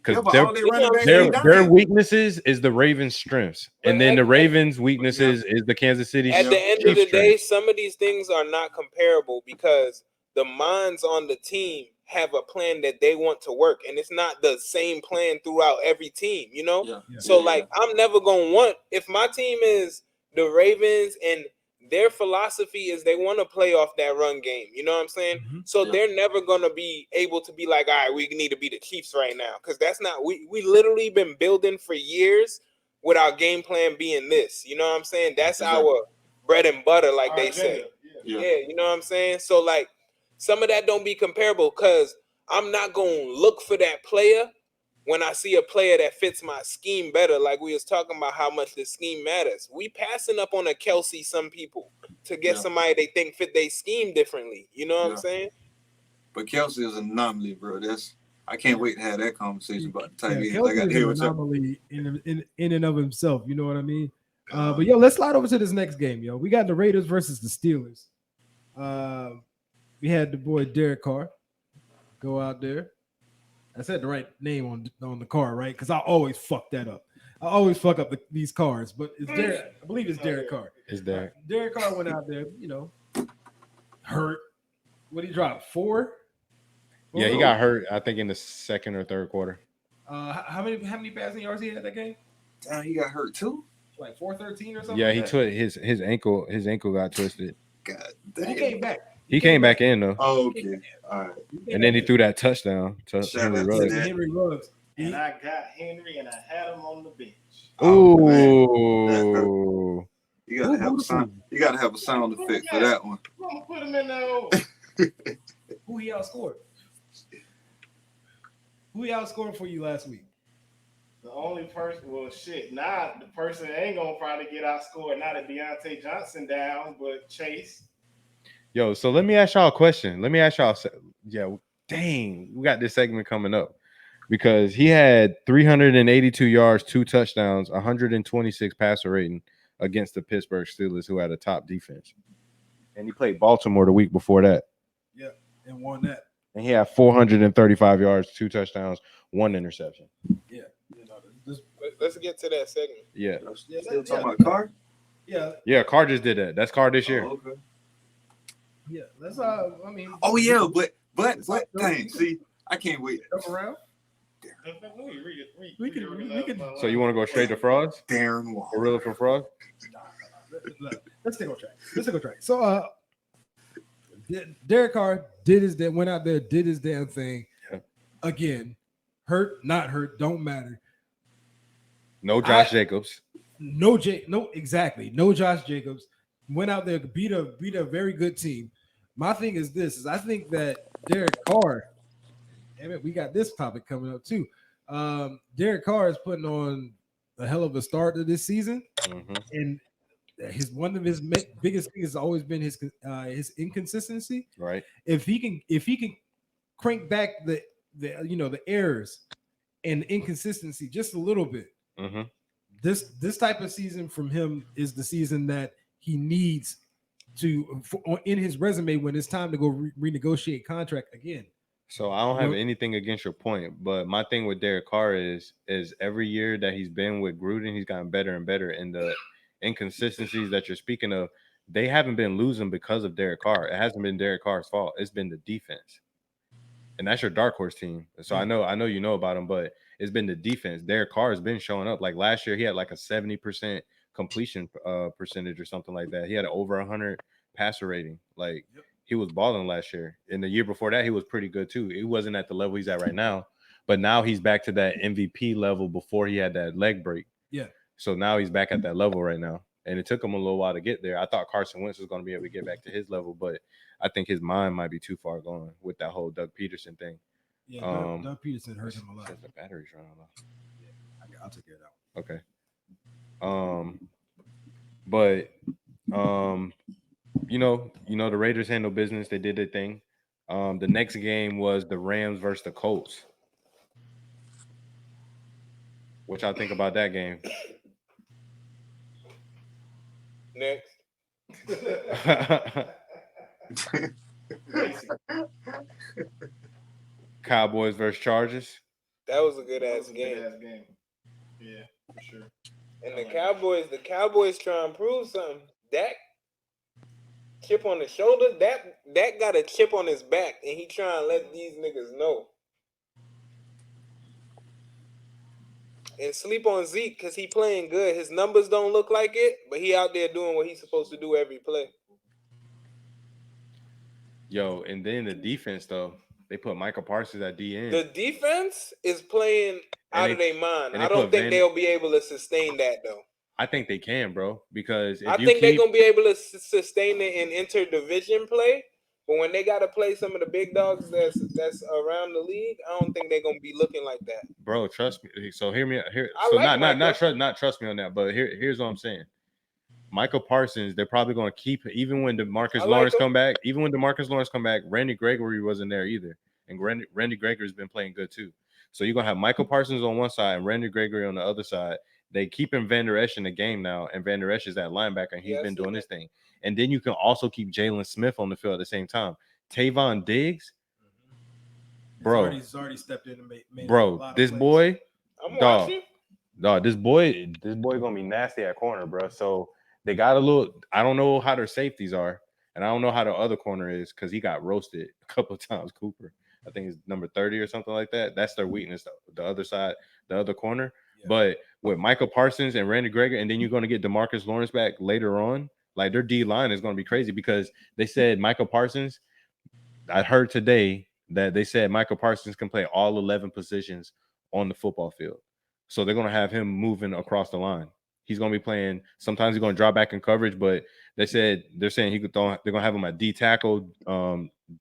Because their weaknesses is the Ravens' strengths. And then the Ravens' weaknesses is the Kansas City At the end of the strengths. day, some of these things are not comparable because the minds on the team have a plan that they want to work. And it's not the same plan throughout every team, you know? Yeah. So, I'm never going to want – if my team is the Ravens and their philosophy is they want to play off that run game, you know what I'm saying? Mm-hmm. So they're never going to be able to be like, all right, we need to be the Chiefs right now. Because that's not – we literally been building for years with our game plan being this. You know what I'm saying? That's our bread and butter, like they say. Yeah, you know what I'm saying? So, some of that don't be comparable because I'm not going to look for that player when I see a player that fits my scheme better. Like we was talking about how much the scheme matters. We passing up on a Kelce, some people, to get somebody they think fit their scheme differently. You know what I'm saying? But Kelce is an anomaly, bro. I can't wait to have that conversation about the tight ends. Kelce I got to is hear an what anomaly in and of himself. You know what I mean? But yo, let's slide over to this next game, yo. We got the Raiders versus the Steelers. We had the boy Derek Carr go out there. I said the right name on the car, right? Because I always fuck that up. I always fuck up these cars, but it's Derek. I believe it's Derek Carr. It's Derek. Derek Carr went out there, hurt. What did he drop? 4? Yeah, he got hurt. I think in the second or third quarter. How many passing yards he had that game? Damn, he got hurt too. Like 413 or something. Yeah, he took his ankle. His ankle got twisted. God damn. He came back. He came back in though. Oh, okay. All right. And then he threw that touchdown to Henry Ruggs. Henry Ruggs. And I got Henry and I had him on the bench. Ooh. You gotta have a sound. You gotta have a sound effect for that one. I'm gonna put him in there. Who he outscored? Who he outscored for you last week? The only person, now the person ain't gonna probably get outscored. Not that Deontay Johnson down, but Chase. Yo, so let me ask y'all a question. Dang, we got this segment coming up because he had 382 yards, 2 touchdowns, 126 passer rating against the Pittsburgh Steelers, who had a top defense. And he played Baltimore the week before that. Yeah, and won that. And he had 435 yards, 2 touchdowns, 1 interception. Yeah. Let's get to that segment. Yeah. Still talking about Carr? Yeah. Yeah, Carr just did that. That's Carr this year. Oh, okay. Yeah, let's. I mean. Oh yeah, but dang, see, I can't wait. Jump around. We can. So you want to go straight to frauds? Darren Waller. For real for fraud? Let's stay on track. So Derek Carr went out there, did his damn thing. Yeah. Again, hurt, not hurt, don't matter. No Josh Jacobs. No Josh Jacobs. Went out there, beat a very good team. My thing is this: I think that Derek Carr. Damn it, we got this topic coming up too. Derek Carr is putting on a hell of a start to this season, and one of his biggest things has always been his inconsistency. Right. If he can crank back the errors and inconsistency just a little bit, this type of season from him is the season that he needs to in his resume when it's time to go renegotiate contract again. So I don't have anything against your point, but my thing with Derek Carr is every year that he's been with Gruden, he's gotten better and better. And the inconsistencies that you're speaking of, they haven't been losing because of Derek Carr. It hasn't been Derek Carr's fault. It's been the defense. And that's your dark horse team. So I know you know about him, but it's been the defense. Derek Carr has been showing up. Like last year, he had like a 70% completion percentage or something like that. He had over 100 passer rating. Like he was balling last year. And the year before that, he was pretty good too. He wasn't at the level he's at right now, but now he's back to that MVP level before he had that leg break. Yeah. So now he's back at that level right now. And it took him a little while to get there. I thought Carson Wentz was going to be able to get back to his level, but I think his mind might be too far gone with that whole Doug Peterson thing. Yeah, Doug Peterson hurt him a lot. The battery's running low. Yeah, I'll take care of that one. Okay. But the Raiders handled business. They did their thing. The next game was the Rams versus the Colts. What y'all think about that game? Next. Cowboys versus Chargers. That was a good ass game. Yeah, for sure. And the Cowboys try and prove something. Dak chip on the shoulder. Dak got a chip on his back, and he trying to let these niggas know. And sleep on Zeke because he playing good. His numbers don't look like it, but he out there doing what he's supposed to do every play. Yo, and then the defense though, they put Michael Parsons at DN. The defense is playing out of their mind. I don't think they'll be able to sustain that though. I think they can, bro, because I think they're gonna be able to sustain it in interdivision play. But when they gotta play some of the big dogs that's around the league, I don't think they're gonna be looking like that. Bro, trust me. So hear me here. I So like not trust me on that, but here's what I'm saying. Michael Parsons, they're probably going to keep even when DeMarcus Lawrence come back. Even when DeMarcus Lawrence come back, Randy Gregory wasn't there either, and Randy Gregory's been playing good too. So you're gonna have Michael Parsons on one side and Randy Gregory on the other side. They keeping Van Der Esch in the game now, and Van Der Esch is that linebacker, and he's been doing his thing. And then you can also keep Jalen Smith on the field at the same time. Tavon Diggs, bro, he's already stepped in and made bro. This boy, dog, this boy gonna be nasty at corner, bro. So they got a little. I don't know how their safeties are, and I don't know how the other corner is because he got roasted a couple of times. Cooper, I think he's number 30 or something like that. That's their weakness. The other side, the other corner. Yeah. But with Michael Parsons and Randy Gregory, and then you're going to get DeMarcus Lawrence back later on, like their D line is going to be crazy because they said Michael Parsons. I heard today that they said Michael Parsons can play all 11 positions on the football field. So they're going to have him moving across the line. He's going to be playing. Sometimes he's going to drop back in coverage, but they're saying he could. They're going to have him at D tackle,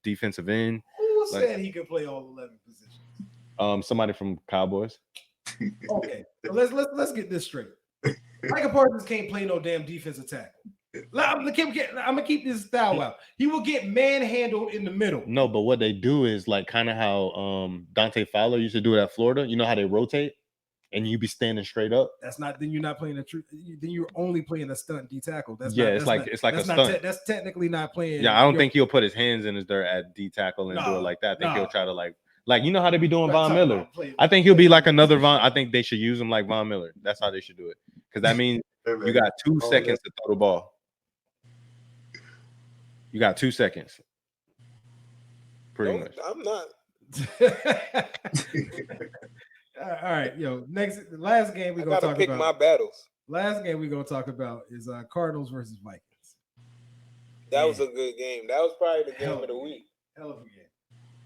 defensive end. Who said he could play all 11 positions? Somebody from Cowboys. Okay, so let's get this straight. Michael Parsons can't play no damn defensive tackle. I'm gonna keep this style out. He will get manhandled in the middle. No, but what they do is like kind of how Dante Fowler used to do it at Florida. You know how they rotate, and you be standing straight up. That's not. Then you're not playing then you're only playing a stunt D tackle. It's like a stunt. That's technically not playing. Yeah, I don't think he'll put his hands in his dirt at D tackle and do it like that. I think he'll try to like you know how they be doing Von Miller. I think he'll be like another Von. I think they should use him like Von Miller. That's how they should do it because that means you got 2 seconds to throw the ball. You got 2 seconds. Pretty much. I'm not. All right, yo. Last game we gonna talk pick about. my battles. Last game we're gonna talk about is Cardinals versus Vikings. That was a good game. That was probably the game Hell of the week. Hell of a game.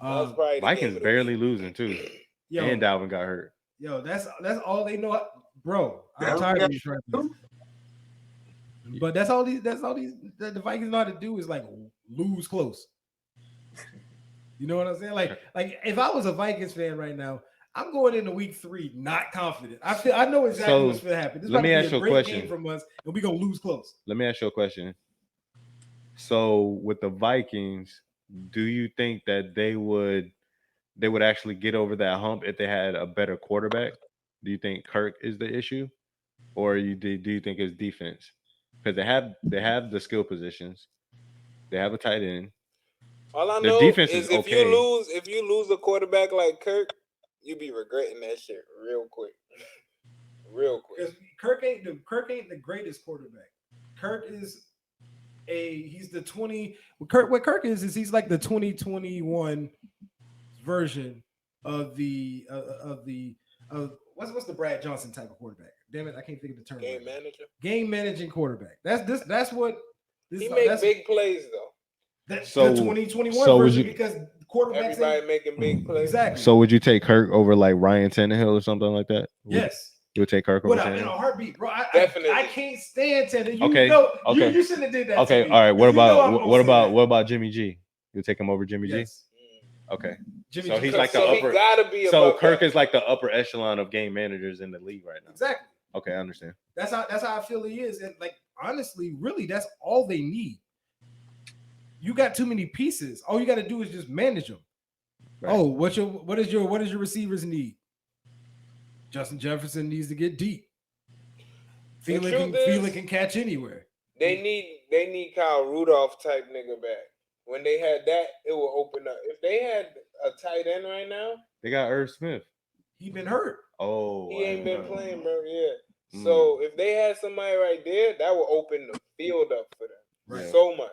That was probably the Vikings game of the barely week. losing too. Yo, And Dalvin got hurt. Yo, that's all they know, bro. I'm tired of these trifles. But that's all these the Vikings know how to do is like lose close. You know what I'm saying? Like if I was a Vikings fan right now, I'm going into week 3 not confident. I know exactly what's going to happen. This let me ask you a great question game from us, and we're gonna lose close. Let me ask you a question. So with the Vikings, do you think that they would actually get over that hump if they had a better quarterback? Do you think Kirk is the issue, or do you think it's defense? Because they have the skill positions, they have a tight end. All I Their know defense is is if okay. you lose a quarterback like Kirk, you be regretting that shit real quick. Real quick. Because Kirk ain't the greatest quarterback. Kirk is he's the 20. What Kirk is he's like the 2021 version of what's the Brad Johnson type of quarterback? Damn it, I can't think of the term. Game manager. Game managing quarterback. That's what he makes big plays though. That's the 2021 version because quarterbacks everybody making big plays. Exactly. So would you take Kirk over like Ryan Tannehill or something like that? Yes. You would take Kirk over Tannehill? In a heartbeat, bro. Definitely. I can't stand Tannehill. Okay. You shouldn't have did that. Okay. To me, all right. What what about Jimmy G? You would take him over Jimmy G? Okay. Jimmy so G. he's like the upper. He gotta be so Kirk Kirk is like the upper echelon of game managers in the league right now. Exactly. Okay, I understand. That's how I feel he is, and like honestly, really, that's all they need. You got too many pieces. All you got to do is just manage them. Right. Oh, what does your receivers need? Justin Jefferson needs to get deep. Thielen can catch anywhere. They need Kyle Rudolph type nigga back. When they had that, it will open up. If they had a tight end right now, they got Irv Smith. He been hurt. Oh, he ain't been playing, bro. Yeah. So if they had somebody right there, that would open the field up for them so much.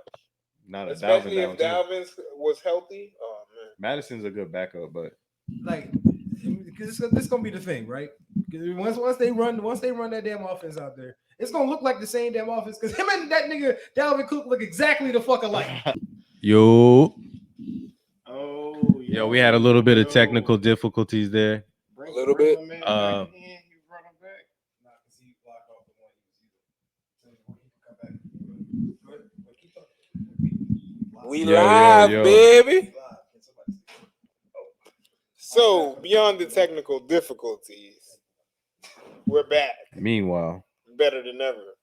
Especially if Dalvin was healthy. Oh man, Madison's a good backup, but like, because this is gonna be the thing, right? Once they run that damn offense out there, it's gonna look like the same damn offense. Because him and that nigga Dalvin Cook look exactly the fuck alike. Yo, yo, we had a little bit of technical difficulties there. A little bit. We live, baby. So, beyond the technical difficulties, we're back. Meanwhile, better than ever.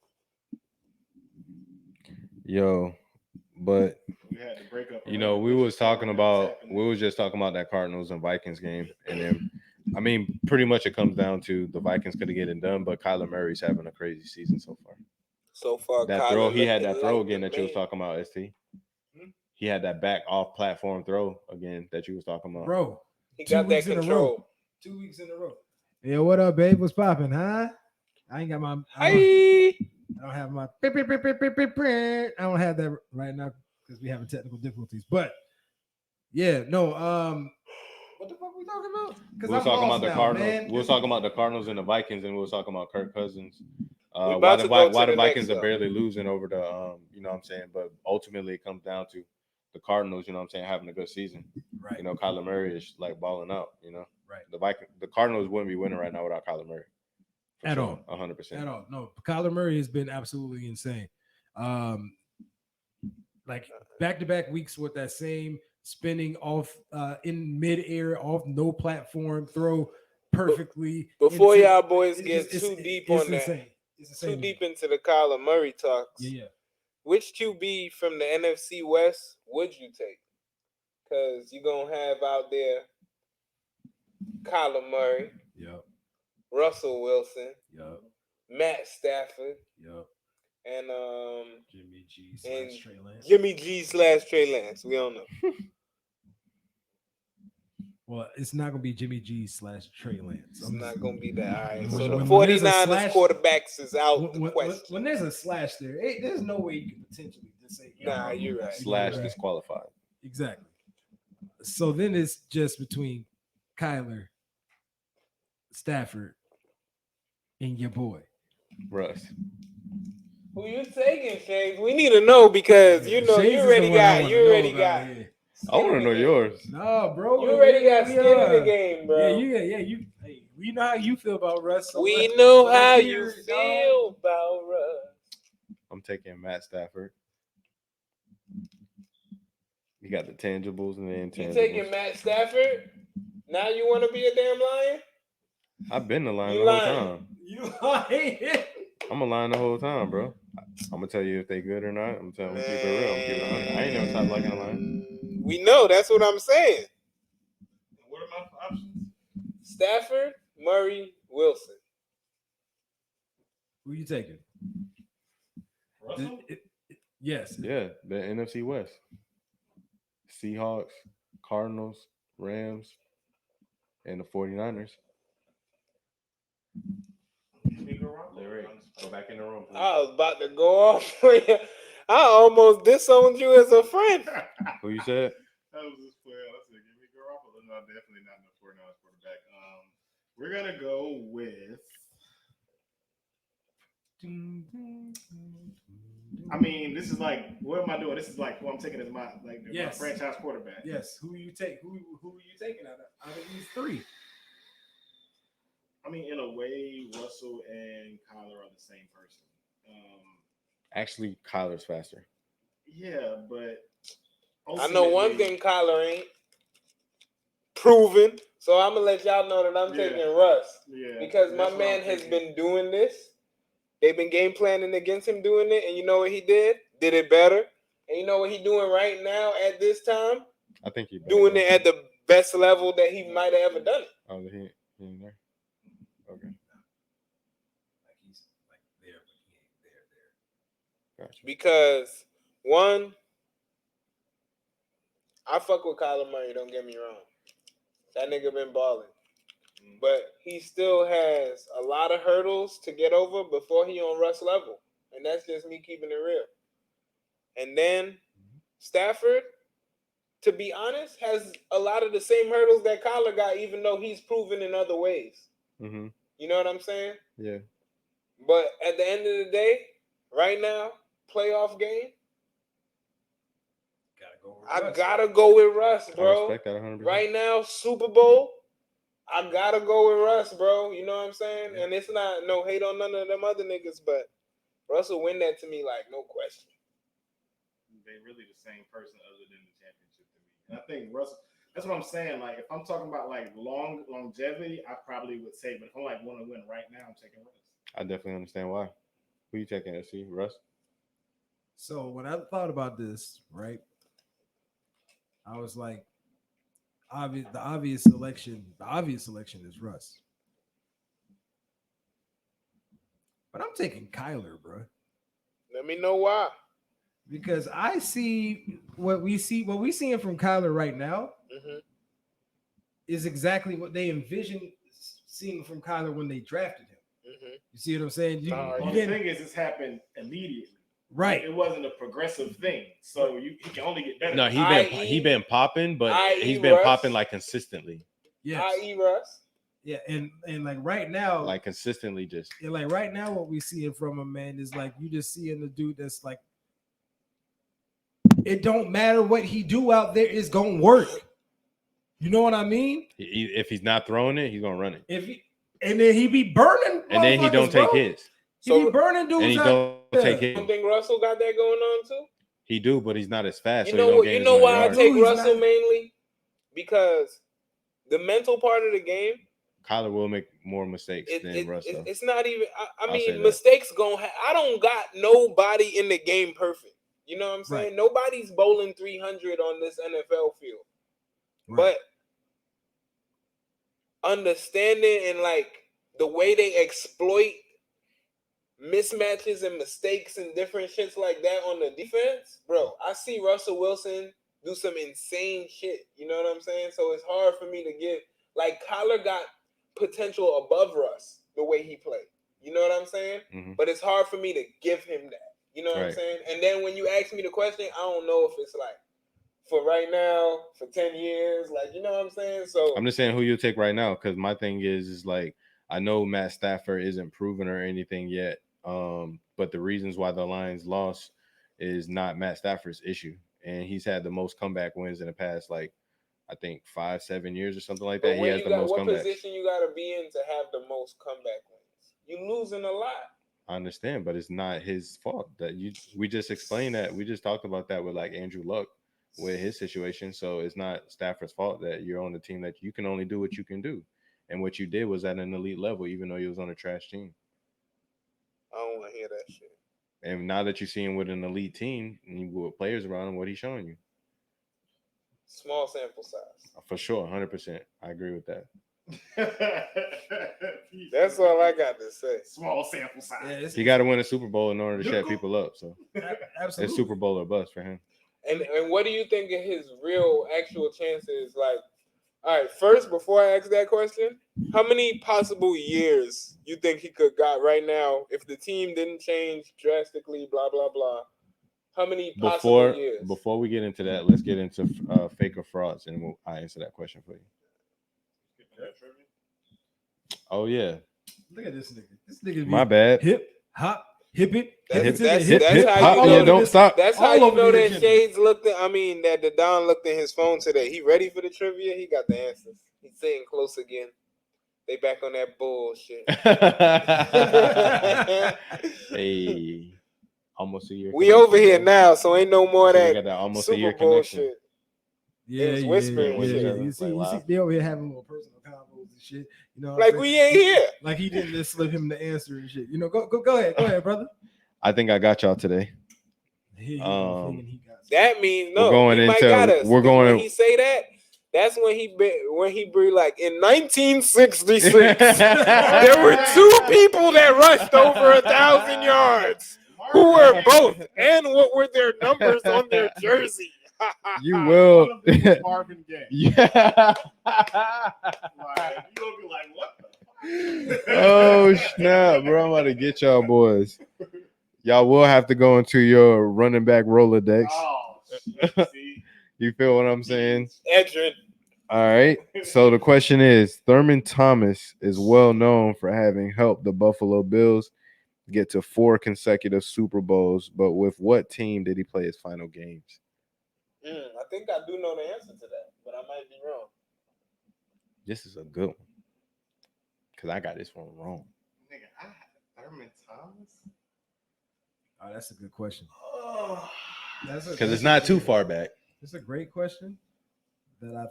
But we had to break up. We was just talking about that Cardinals and Vikings game, and then I mean, pretty much it comes down to the Vikings could have get it done, but Kyler Murray's having a crazy season so far. That throw, he had that throw again that you was talking about, ST. He had that back off platform throw again that you was talking about. Bro, he got that control. 2 weeks in a row. Yeah, what up, babe? What's popping, huh? I ain't got my I don't have my I don't have that right now because we having technical difficulties. But yeah, no, what the fuck are we talking about? We were talking about the Cardinals. Man. We were talking about the Cardinals and the Vikings, and we were talking about Kirk Cousins. Why the Vikings are barely losing over the you know what I'm saying, but ultimately it comes down to the Cardinals, you know what I'm saying, having a good season. Right. Kyler Murray is like balling out, Right. The Cardinals wouldn't be winning right now without Kyler Murray. At all. 100%. At all. No, Kyler Murray has been absolutely insane. Like back-to-back weeks with that same spinning off in mid-air, off no platform, throw perfectly. Before y'all boys get too deep on that. Insane. Too deep into the Kyler Murray talks. Yeah. Which QB from the NFC West would you take? Because you're going to have out there Kyler Murray. Yep. Russell Wilson. Yep. Matt Stafford. Yep. And Jimmy G/Trey Lance. Jimmy G/Trey Lance. We don't know. Well, it's not going to be Jimmy G/Trey Lance. It's not going to be that. All right. So the 49ers quarterbacks is out the question. When there's a slash there, there's no way you can potentially to say. Nah, you're right. / disqualified. Exactly. So then it's just between Kyler, Stafford, and your boy. Russ. Who you taking, Shane? We need to know because you know Shades you is already the one I got wanna you know already about got. here. I want to know yours. Nah, bro. You already got skin in the game, bro. You. Hey, we know how you feel about Russ. So We know let's how hear you it, feel about Russ. I'm taking Matt Stafford. You got the tangibles and the intangibles. You taking Matt Stafford? Now you want to be a damn lion? I've been the line You the whole lying. time. You lying. I'm a line the whole time, bro. I'm gonna tell you if they good or not. I'm telling you, keep it real. I'm keeping it 100. I ain't never stopped liking a line. We know. That's what I'm saying. What are my options? Stafford, Murray, Wilson. Who you taking? Russell? Yes. Yeah, the NFC West. Seahawks, Cardinals, Rams, and the 49ers. Larry, go back in the room, please. I was about to go off for you. I almost disowned you as a friend. Who you said? That was this player. I said, give me Garoppolo. No, definitely not no 49ers quarterback. We're gonna go with. I mean, this is like, what am I doing? This is like who I'm taking as my my franchise quarterback. Yes. Who you take? Who are you taking out of these three? I mean, in a way, Russell and Kyler are the same person. Actually, Kyler's faster. Yeah, but I know one thing Kyler ain't proven. So I'm gonna let y'all know that I'm taking Russ. Yeah, because my man has been doing this. They've been game planning against him doing it, and you know what he did? Did it better. And you know what he's doing right now at this time? I think he's doing it at the best level that he might have ever done it. Oh, he in there? Okay. Like he's like there, but he ain't there. Gotcha. Because one, I fuck with Kyler Murray, don't get me wrong. That nigga been balling. But he still has a lot of hurdles to get over before he on Russ level. And that's just me keeping it real. And then Stafford, to be honest, has a lot of the same hurdles that Kyler got, even though he's proven in other ways. Mm-hmm. You know what I'm saying? Yeah. But at the end of the day, right now, playoff game, I gotta go with Russ, bro. I respect that 100%. Right now, Super Bowl, I gotta go with Russ, bro. You know what I'm saying? And it's not no hate on none of them other niggas, but Russ will win that to me, like, no question. They really the same person other than the championship to me. And I think Russell, that's what I'm saying. Like, if I'm talking about like longevity, I probably would say, but if I'm like want to win right now, I'm taking Russ. I definitely understand why. Who you taking, SC? Russ? So when I thought about this, right, I was like, the obvious selection is Russ. But I'm taking Kyler, bro. Let me know why. Because I see what we seeing from Kyler right now is exactly what they envisioned seeing from Kyler when they drafted him. You see what I'm saying? The thing is, it's happened immediately. Right. It wasn't a progressive thing, so he can only get better. No, he been popping, but he's been popping like consistently. Yes. I.e. Russ. Yeah, and like right now, like consistently, just like right now, what we seeing from him, man, is like you just seeing the dude that's like, it don't matter what he do out there, it's gonna work. You know what I mean? If he's not throwing it, he's gonna run it. And then he be burning, and then he don't take hits. He be burning dudes. And he don't take hits. You think Russell got that going on too? He do, but he's not as fast. You so know he don't what? gain You as know many why yards. I take Russell mainly? Because the mental part of the game, Kyler will make more mistakes than Russell. It's not even. I mean, mistakes gonna. I don't got nobody in the game perfect. You know what I'm saying? Right. Nobody's bowling 300 on this NFL field. Right. But understanding and like the way they exploit mismatches and mistakes and different shits like that on the defense, bro, I see Russell Wilson do some insane shit. You know what I'm saying? So it's hard for me to give. Like, Kyler got potential above Russ the way he played. You know what I'm saying? But it's hard for me to give him that. You know what I'm Right. saying? And then when you ask me the question, I don't know if it's like for right now, for 10 years, like, you know what I'm saying? So I'm just saying who you take right now, because my thing is like I know Matt Stafford isn't proven or anything yet, but the reasons why the Lions lost is not Matt Stafford's issue, and he's had the most comeback wins in the past, like I think 5-7 years or something like that. but He where has you the got most what comebacks. position you gotta be in to have the most comeback wins? You losing a lot. I understand, but it's not his fault that we just explained that. We just talked about that with like Andrew Luck with his situation. So it's not Stafford's fault that you're on the team that you can only do what you can do. And what you did was at an elite level, even though you was on a trash team. I don't want to hear that shit. And now that you see him with an elite team and you with players around him, what he's showing you. Small sample size. For sure, 100%. I agree with that. That's all I got to say. Small sample size. Yeah, He got to win a Super Bowl in order to shut people up. So absolutely. it's Super Bowl or bust for him. And what do you think of his real actual chances? Like, all right, first, before I ask that question, how many possible years you think he could got right now if the team didn't change drastically, blah, blah, blah? How many possible years? Before we get into that, let's get into fake or frauds, and I'll answer that question for you. Oh, yeah. Look at this nigga. This nigga. My bad. Hip, hop, hip it. That's Hop, how you know. don't stop. That's how all you over know the that agenda. Shades looked at. I mean, that the Don looked at his phone today. He ready for the trivia? He got the answers. He's saying close again. They back on that bullshit. Hey, almost a year. We over here bro. now, so ain't no more So we that got that almost Super a year Bowl connection. shit. Yeah, was whispering yeah. shit. You see, Like, they over here having little personal combos and shit. You know, what Like I'm we saying? ain't here. Like he didn't just slip him the answer and shit. You know, go ahead, brother. I think I got y'all today. He thinking he got That means no. We're going he might into- got us. we're 'Cause going- when he say that, that's when he be like in 1966. There were two people that rushed over 1,000 yards. Who were both, and what were their numbers on their jersey? You will. One of them was Marvin Gaye. Yeah. Like, you gonna be like, what the fuck? Oh snap, bro! I'm about to get y'all boys. Y'all will have to go into your running back Rolodex. Oh, shit. See? You feel what I'm saying? Edrin. All right. So the question is, Thurman Thomas is well known for having helped the Buffalo Bills get to 4 consecutive Super Bowls, but with what team did he play his final games? I think I do know the answer to that, but I might be wrong. This is a good one. Because I got this one wrong. Nigga, I had Thurman Thomas. Oh, that's a good question. Oh, Because it's not too far back. It's a great question that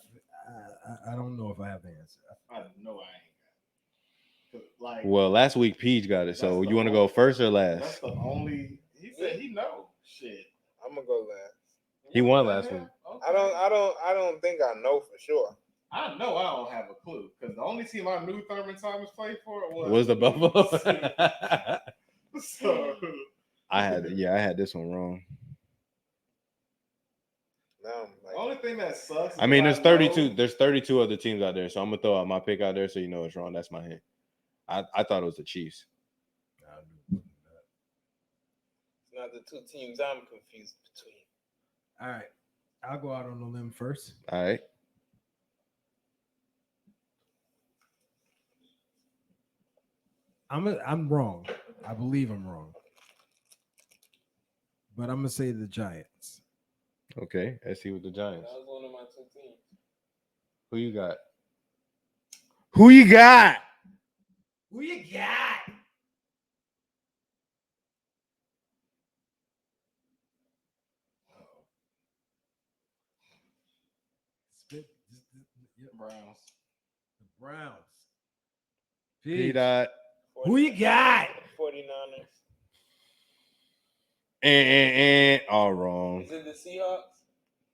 I don't know if I have the answer. I know I ain't got it. Like, Well, last week Peach got it. So That's the you want to go only- first or that's last? the only. He said he know shit. I'm gonna go last. He won last week. Okay. I don't think I know for sure. I know I don't have a clue because the only team I knew Thurman Thomas played for Was the Buffalo? So, I had this one wrong. Now I'm the like, only thing that sucks. I mean, is there's I 32. know- There's 32 other teams out there, so I'm gonna throw out my pick out there so you know it's wrong. That's my hint. I thought it was the Chiefs. it's not the two teams I'm confused between. All right, I'll go out on a limb first. All right. I'm wrong. I believe I'm wrong, but I'm gonna say the Giants. Okay. Let's see with the Giants. That was one of my two teams. Who you got? Who you got? Who you got? Browns. The Browns. P-Dot. Who you got? 49ers. And all wrong. Is it the Seahawks?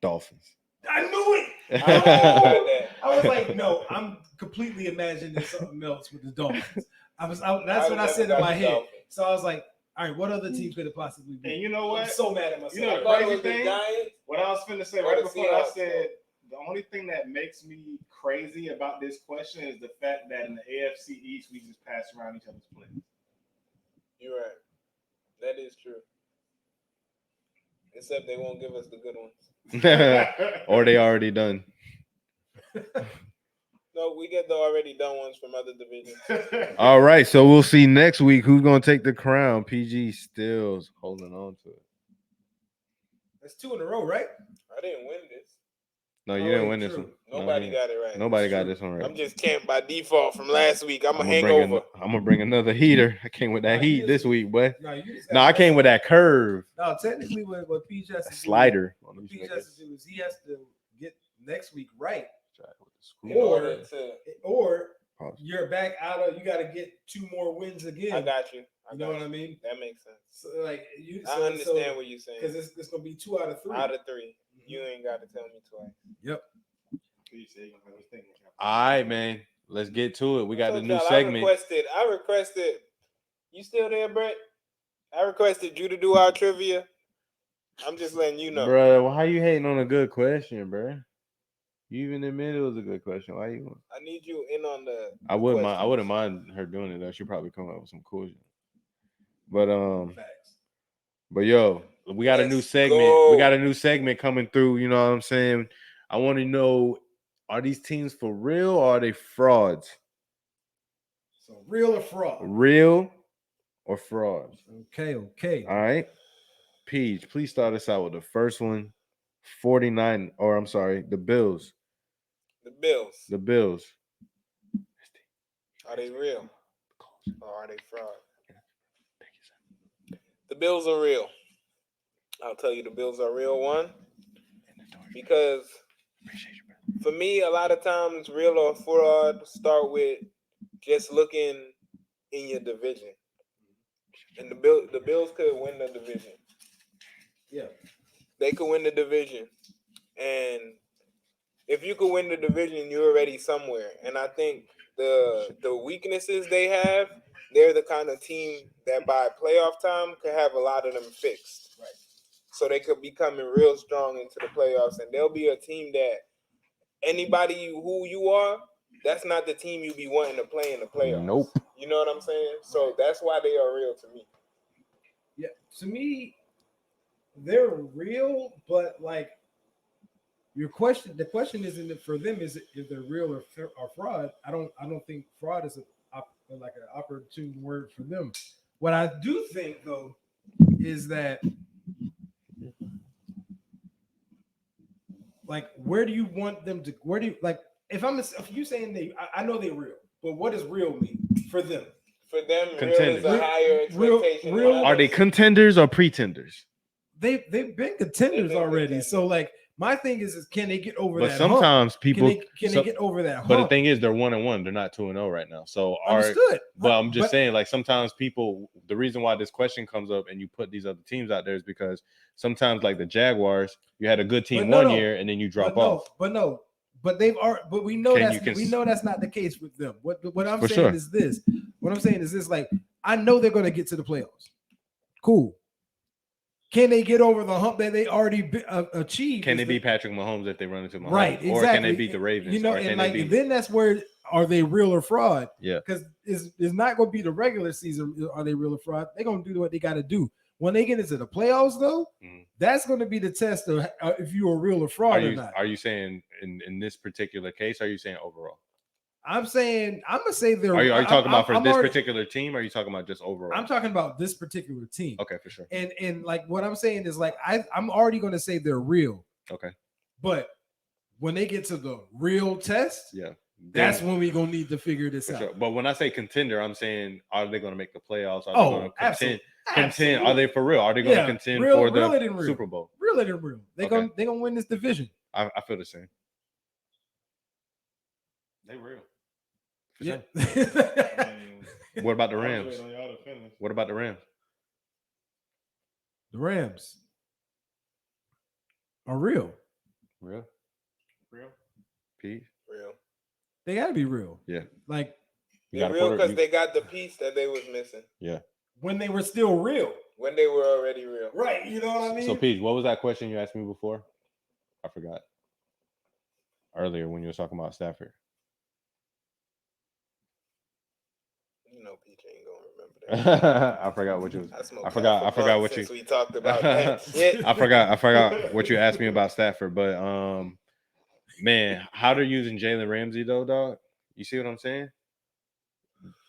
Dolphins. I knew it. I got that. I was like, no, I'm completely imagining something else with the Dolphins. That's what I said in my head. So I was like, all right, what other team could it possibly be? And you know I'm what? so mad at myself. You know I the thought it crazy was the thing? Giants. What I was finna say Or right the before I Seahawks, said the only thing that makes me crazy about this question is the fact that in the AFC East we just pass around each other's players. You're right. That is true. Except they won't give us the good ones. Or they already done. No, we get the already done ones from other divisions. All right, so we'll see next week who's gonna take the crown. PG still holding on to it. That's 2 in a row, right? I didn't win this. No, you didn't win this one. Nobody got it right. Nobody got this one right. I'm just camped by default from last week. I'm a gonna hangover. I'm gonna bring another heater. I came with that heat this week, boy. No, I came with that curve. No, technically, what Peach has to slider. What Peach has to do is he has to get next week right, or you're back out of. You got to get 2 more wins again. I got you. You know what I mean? That makes sense. So, like I understand what you're saying because it's gonna be 2 out of 3. Out of 3, you ain't got to tell me twice. Yep. All right, man. Let's get to it. We got the new segment. I requested. You still there, Brett? I requested you to do our trivia. I'm just letting you know, bro. Why you hating on a good question, bro? You even admitted it was a good question. Why you? I need you in on the. I wouldn't mind her doing it though. She'll probably come up with some cool shit. But yo, we got a new segment. We got a new segment coming through. You know what I'm saying? I want to know: are these teams for real or are they frauds? So real or fraud? Real or frauds? Okay. All right. Peach, please start us out with the first one. 49, or I'm sorry, the Bills. The Bills. Are they real? Or are they fraud? The Bills are real. I'll tell you the Bills are real, one. Because for me, a lot of times real or fraud start with just looking in your division. And the Bills could win the division. Yeah. They could win the division. And if you could win the division, you're already somewhere. And I think the weaknesses they have, they're the kind of team that by playoff time could have a lot of them fixed. Right. So they could be coming real strong into the playoffs. And they'll be a team that anybody who you are, that's not the team you be wanting to play in the playoffs. Nope. You know what I'm saying? So that's why they are real to me. Yeah. To me, they're real, but like the question isn't for them is if they're real or fraud. I don't think fraud is like an opportune word for them. What I do think though is that like where do you want them to? Where do you like if you saying I know they're real, but what does real mean for them? For them, contenders. Real is a higher expectation. Real, are they contenders or pretenders? They've been contenders already. So like my thing is can they get over that? But sometimes hump? people can they get over that hump? But the thing is, they're 1-1. They're not 2-0 right now. So understood. But I'm just saying, like sometimes people. The reason why this question comes up and you put these other teams out there is because sometimes, like the Jaguars, you had a good team one year and then you drop off. But they've already. But we know that's not the case with them. What I'm saying is this. What I'm saying is this. Like I know they're going to get to the playoffs. Cool. Can they get over the hump that they already achieved? Can they beat Patrick Mahomes if they run into Mahomes? Right, exactly. Or can they beat the Ravens? You know, and then that's where are they real or fraud? Yeah, because it's not going to be the regular season. Are they real or fraud? They're going to do what they got to do. When they get into the playoffs, though, that's going to be the test of if you are real or fraud or not. Are you saying in this particular case? Or are you saying overall? I'm gonna say they're. Are you talking about for this particular team? Or are you talking about just overall? I'm talking about this particular team. Okay, for sure. And like what I'm saying is like I'm already gonna say they're real. Okay. But when they get to the real test, that's when we're gonna need to figure this out. Sure. But when I say contender, I'm saying are they gonna make the playoffs? Are they gonna contend? Absolutely. Are they for real? Are they gonna contend for the Super Bowl? Realer than real. They're gonna win this division. I feel the same. They real. Yeah. What about the Rams? What about the Rams? The Rams are real. Real? Pete? Real. They gotta be real. Yeah. Like they're real because they got the piece that they was missing. Yeah. When they were still real. When they were already real. Right. You know what I mean? So Pete, what was that question you asked me before? I forgot. Earlier when you were talking about Stafford. You know, PJ ain't gonna remember that. I forgot what you was. I forgot what you. We talked about that shit. I forgot what you asked me about Stafford, but man, how they're using Jalen Ramsey though, dog. You see what I'm saying?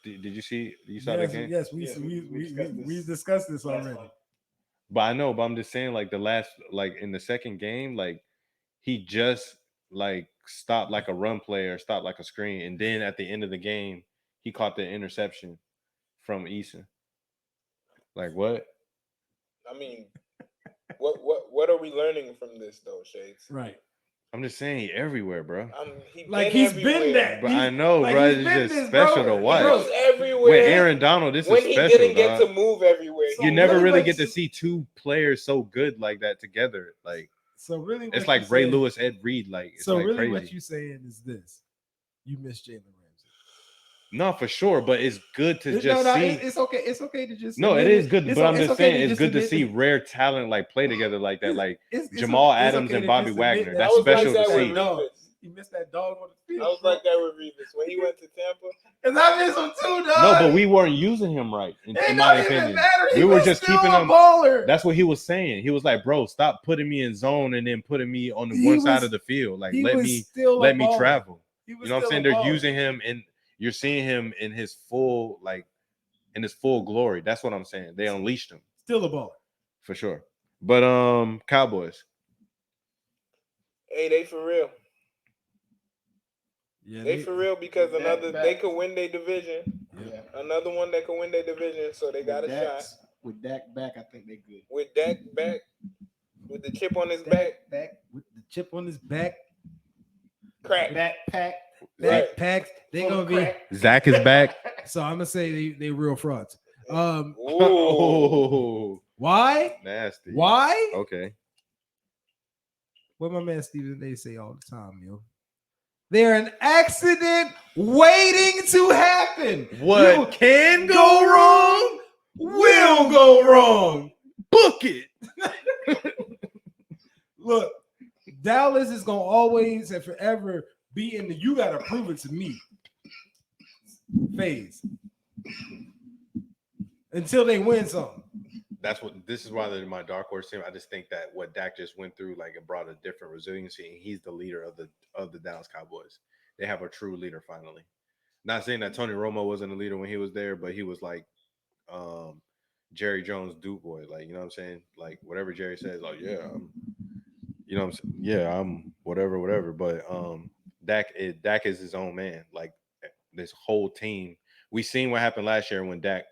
Did you see? You saw that game? Yes, we discussed this already. But I know, but I'm just saying, like in the second game, like he just like stopped like a run play or stopped like a screen, and then at the end of the game, he caught the interception from Eason. Like what? I mean, what are we learning from this though, Shades? Right. I'm just saying he everywhere, bro. He's been that. But I know, like, bro. It's just special to watch. He was everywhere. With Aaron Donald, this is special. When he didn't get to move everywhere. You never really get to see two players so good like that together. Like, so really, it's like Ray Lewis, Ed Reed. Like, it's so like really, crazy. what you saying is this: you miss Jalen Ramsey. No, for sure, but it's good to just see. It's okay. It's okay to just. No, it is good, but I'm just saying it's good to see rare talent like play together like that, like Jamal Adams and Bobby Wagner. That's special to see. You missed that dog on the field. I was like that with Revis when he went to Tampa. And I miss him too, dog. No, but we weren't using him right, in my opinion. We were just keeping him. Baller. That's what he was saying. He was like, "Bro, stop putting me in zone and then putting me on the one side of the field. Like, let me travel." You know what I'm saying? They're using him and you're seeing him in his full glory. That's what I'm saying. They unleashed him. Still a baller. For sure. But Cowboys. Hey, they for real. Yeah, they for real because they could win their division. Yeah. Another one that could win their division, so they got a shot. With Dak back, I think they good. With Dak back, with the chip on his back. With the chip on his back. Crack. Backpack. Right. Backpacks. They gonna be. Zach is back. So I'm gonna say they real frauds. Oh, why? Nasty. Why? Okay. What my man Stephen they say all the time, yo. They're an accident waiting to happen. What can go wrong will go wrong. Book it. Look, Dallas is gonna always and forever be in the you gotta prove it to me phase until they win something. This is why they're my dark horse team. I just think that what Dak just went through, like, it brought a different resiliency, and he's the leader of the Dallas Cowboys. They have a true leader finally. Not saying that Tony Romo wasn't a leader when he was there, but he was like Jerry Jones Duke boy, like, you know what I'm saying? Like, whatever Jerry says, like, yeah, you know what I'm saying? Yeah, I'm whatever. But Dak is his own man. Like, this whole team. We seen what happened last year when Dak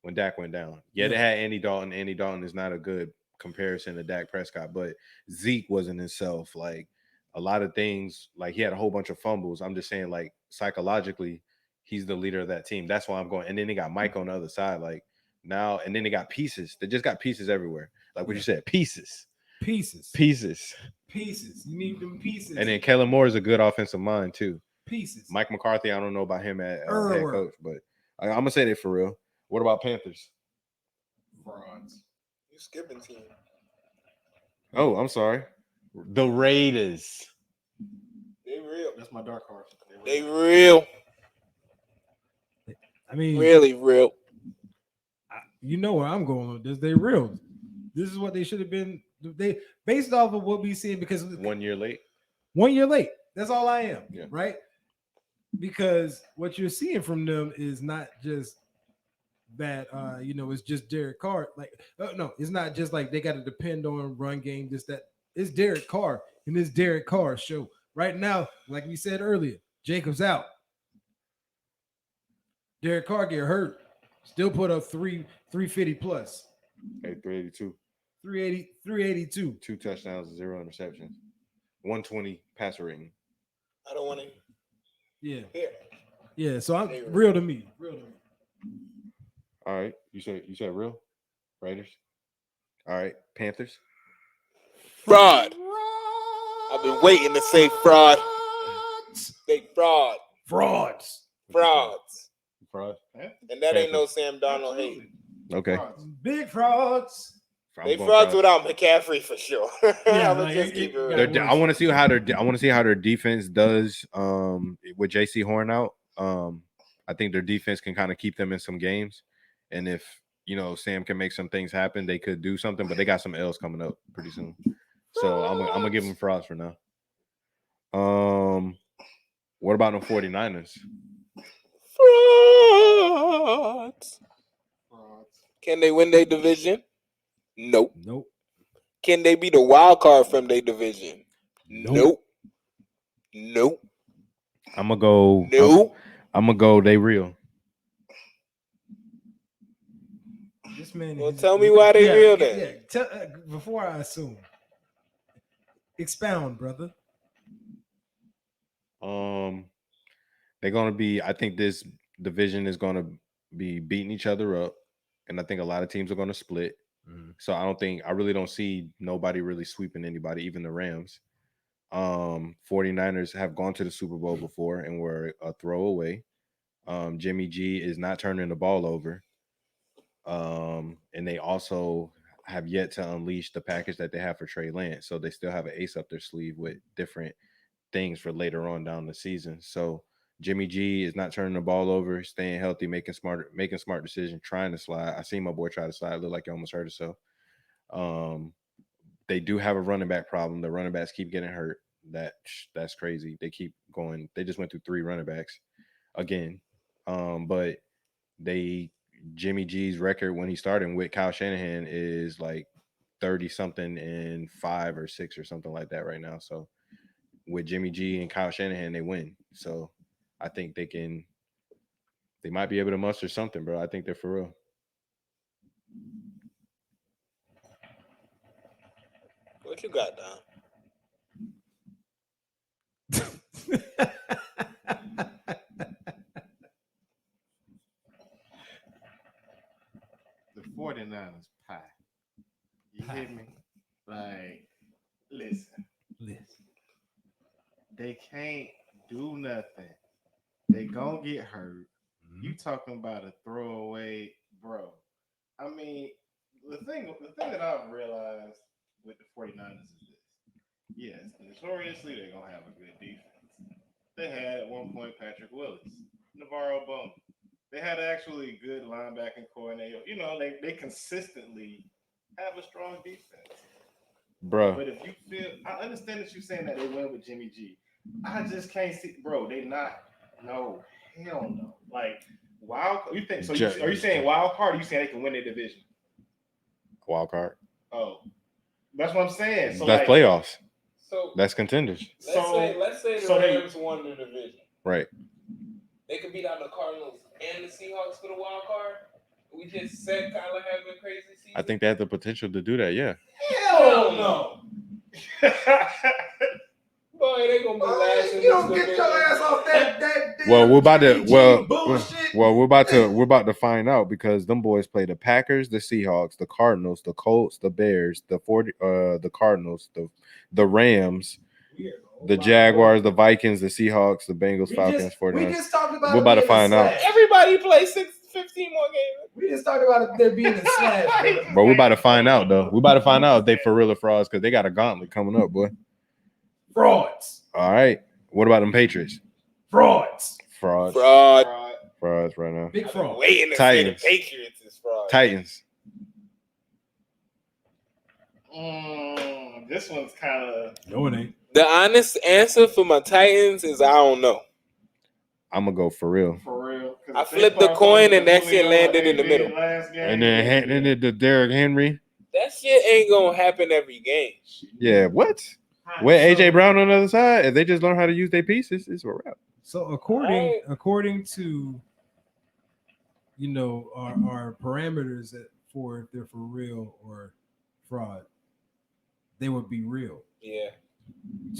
went down. Yeah, they had Andy Dalton. Andy Dalton is not a good comparison to Dak Prescott, but Zeke wasn't himself. Like, a lot of things, like, he had a whole bunch of fumbles. I'm just saying, like, psychologically, he's the leader of that team. That's why I'm going. And then they got Mike on the other side, like, now, and then they got pieces. They just got pieces everywhere. Like what you said, pieces. You need them pieces. And then Kellen Moore is a good offensive mind too. Pieces. Mike McCarthy, I don't know about him at head coach, but I'm gonna say that for real. What about Panthers? Frauds. You skipping team. Oh, I'm sorry. The Raiders. They real. That's my dark horse. They real. I mean, really real. You know where I'm going with this. They real. This is what they should have been. They based off of what we see because 1 year late. 1 year late. That's all I am. Yeah. Right. Because what you're seeing from them is not just that it's just Derek Carr. Like, no, it's not just like they got to depend on run game, this, that. It's Derek Carr and this Derek Carr show. Right now, like we said earlier, Jacobs out. Derek Carr get hurt. Still put up 350 plus. Hey, 382. 382. 2 touchdowns, 0 interceptions. 120 passer rating. I don't want to. Yeah. Here. Yeah. So I'm real to me. All right. You said real? Raiders. All right. Panthers. Fraud. I've been waiting to say fraud. They fraud. Frauds. And that ain't no Sam Darnold hate. Okay. Big frauds. They frauds without McCaffrey for sure. Yeah, I want to see how their defense does with JC Horn out. I think their defense can kind of keep them in some games. And if, Sam can make some things happen, they could do something, but they got some L's coming up pretty soon. So I'm gonna give them frauds for now. What about the 49ers? Frauds. Can they win their division? Nope. Can they be the wild card from their division? Nope. I'm gonna go. Nope. I'm gonna go. They real. This man. Well, tell me why they real then. Yeah. Before I assume, expound, brother. They're gonna be. I think this division is gonna be beating each other up, and I think a lot of teams are gonna split. So I really don't see nobody really sweeping anybody, even the Rams. 49ers have gone to the Super Bowl before and were a throwaway. Jimmy G is not turning the ball over. And they also have yet to unleash the package that they have for Trey Lance. So they still have an ace up their sleeve with different things for later on down the season. So Jimmy G is not turning the ball over, staying healthy, making smart decisions, trying to slide. I seen my boy try to slide, look like he almost hurt himself. They do have a running back problem. The running backs keep getting hurt. That's crazy. They keep going. They just went through 3 running backs again. But Jimmy G's record when he started with Kyle Shanahan is like 30 something and 5 or 6 or something like that right now. So with Jimmy G and Kyle Shanahan, they win. So I think they might be able to muster something, bro. I think they're for real. What you got, Don? The 49ers pie. You hear me? Like, listen. They can't do nothing. They gonna get hurt. You talking about a throwaway, bro. I mean, the thing that I've realized with the 49ers is this. Yes, notoriously they're gonna have a good defense. They had at one point Patrick Willis, Navarro Bowman. They had actually good linebacking coordinator. They consistently have a strong defense. Bro. But if you feel, I understand that you're saying that they win with Jimmy G. I just can't see, bro. They not. No, hell no. Like wild. You think so? Are you saying wild card? Or you saying they can win their division? Wild card. Oh, that's what I'm saying. So that's playoffs. So that's contenders. Let's say the Rams won the division. Right. They could beat out the Cardinals and the Seahawks for the wild card. We just said Kyler having a crazy season. I think they have the potential to do that. Yeah. Hell no. Boy, they gonna be last. You don't get your ass off that. Well, we're about to find out because them boys play the Packers, the Seahawks, the Cardinals, the Colts, the Bears, the Cardinals, the Rams, the Jaguars, the Vikings, the Seahawks, the Bengals, Falcons, 49ers. We're about to find out. Everybody plays 15 more games. We just talked about there being a slash. But we're about to find out, though. We're about to find out if they for real or frauds because they got a gauntlet coming up, boy. Frauds. All right. What about them Patriots? Frauds right now. Big fraud. Waiting to say the Patriots is fraud. Titans. This one's kind of. No, it ain't. The honest answer for my Titans is I don't know. I'm gonna go for real. I flipped the coin and that shit landed in the middle. And then the Derrick Henry. That shit ain't gonna happen every game. Yeah, what? With AJ Brown on the other side, if they just learn how to use their pieces, it's a wrap. So according to our parameters for if they're for real or fraud, they would be real. Yeah.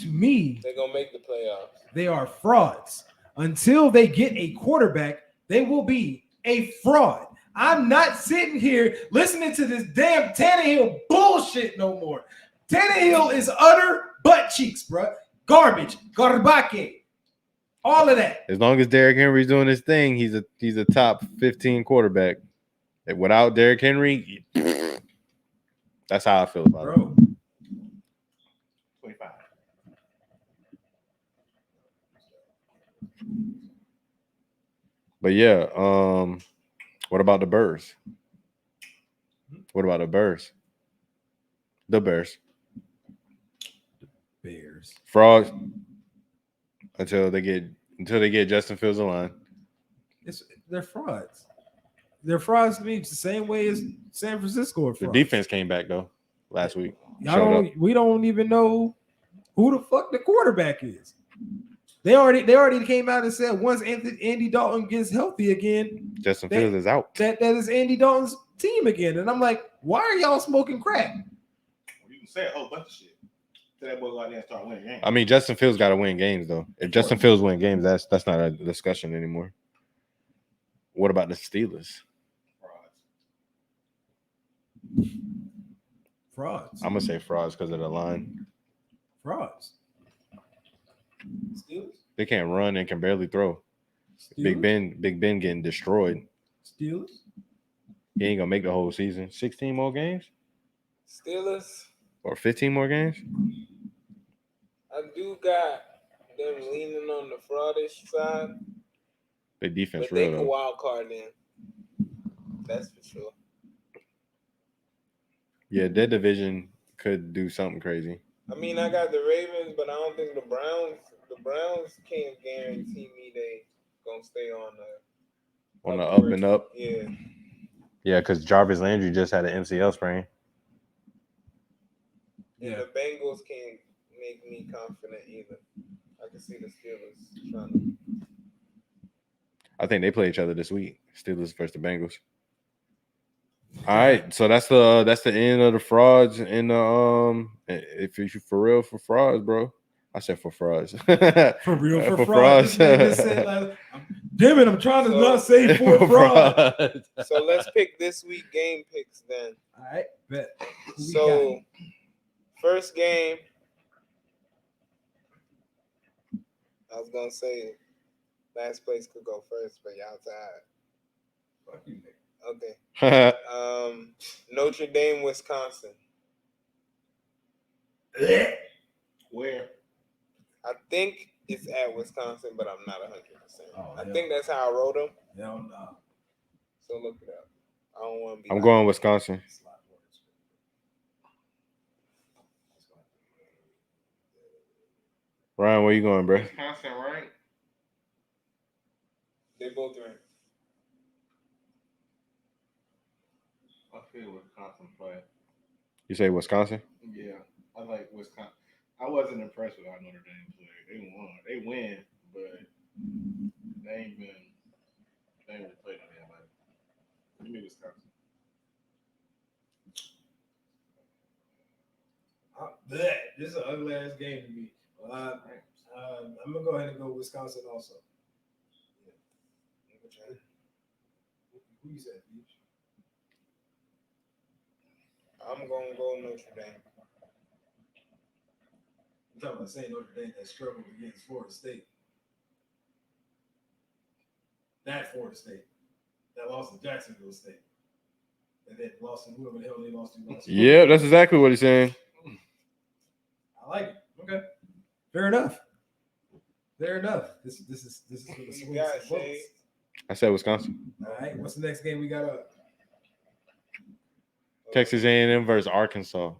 To me, they're gonna make the playoffs. They are frauds. Until they get a quarterback, they will be a fraud. I'm not sitting here listening to this damn Tannehill bullshit no more. Tannehill is utter butt cheeks, bro. Garbage, garbage, all of that. As long as Derrick Henry's doing his thing, he's a top 15 quarterback. Without Derrick Henry, that's how I feel about it. 25. But yeah, what about the Bears? What about the Bears? The Bears. Bears. Frauds until they get Justin Fields in line. They're frauds. They're frauds to me the same way as San Francisco are The frauds. defense came back though last week. We don't even know who the fuck the quarterback is. They already came out and said once Andy Dalton gets healthy again, Justin Fields is out. That is Andy Dalton's team again. And I'm like, why are y'all smoking crack? You can say a whole bunch of shit. Tell that boy go out there and start winning games. I mean, Justin Fields got to win games though. If Justin Fields win games, that's not a discussion anymore. What about the Steelers? Frauds. I'm gonna say frauds because of the line. Frauds. Steelers. They can't run and can barely throw. Steelers? Big Ben getting destroyed. Steelers. He ain't gonna make the whole season. 16 more games? Steelers. Or 15 more games? I do got them leaning on the fraudish side. The defense but they real can though. wild card in. That's for sure. Yeah, their division could do something crazy. I mean, I got the Ravens, but I don't think the Browns can't guarantee me they gonna stay on the up and up. Yeah. Yeah, because Jarvis Landry just had an MCL sprain. And the Bengals can't make me confident either. I can see the Steelers trying to. I think they play each other this week. Steelers versus the Bengals. All right, so that's the end of the frauds and if you for real for frauds, bro. I said for frauds. For real for frauds. Damn it, I'm trying to not say for fraud. So let's pick this week game picks then. All right, bet. So first game, I was gonna say last place could go first, but y'all tired. Fuck you, nigga. Okay. Notre Dame, Wisconsin. Where? I think it's at Wisconsin, but I'm not 100%. Oh, I think that's how I wrote them. Hell no. So look it up. I don't want to be. I'm going Wisconsin. Ryan, where you going, bro? Wisconsin, right? They both ranked. I feel Wisconsin play. You say Wisconsin? Yeah, I like Wisconsin. I wasn't impressed with how Notre Dame played. They won. They win, but they ain't really played on anybody. Give me Wisconsin. This is an ugly ass game to me. I'm gonna go ahead and go Wisconsin also. Yeah. Who you said, Beach? I'm gonna go Notre Dame. I'm talking about saying Notre Dame that struggled against Florida State. That Florida State that lost to Jacksonville State, and then lost to whoever the hell they lost to. Yeah, that's exactly what he's saying. I like it. Okay, fair enough. Fair enough. This is for the swing. I said Wisconsin. All right. What's the next game we got up? Texas A&M versus Arkansas.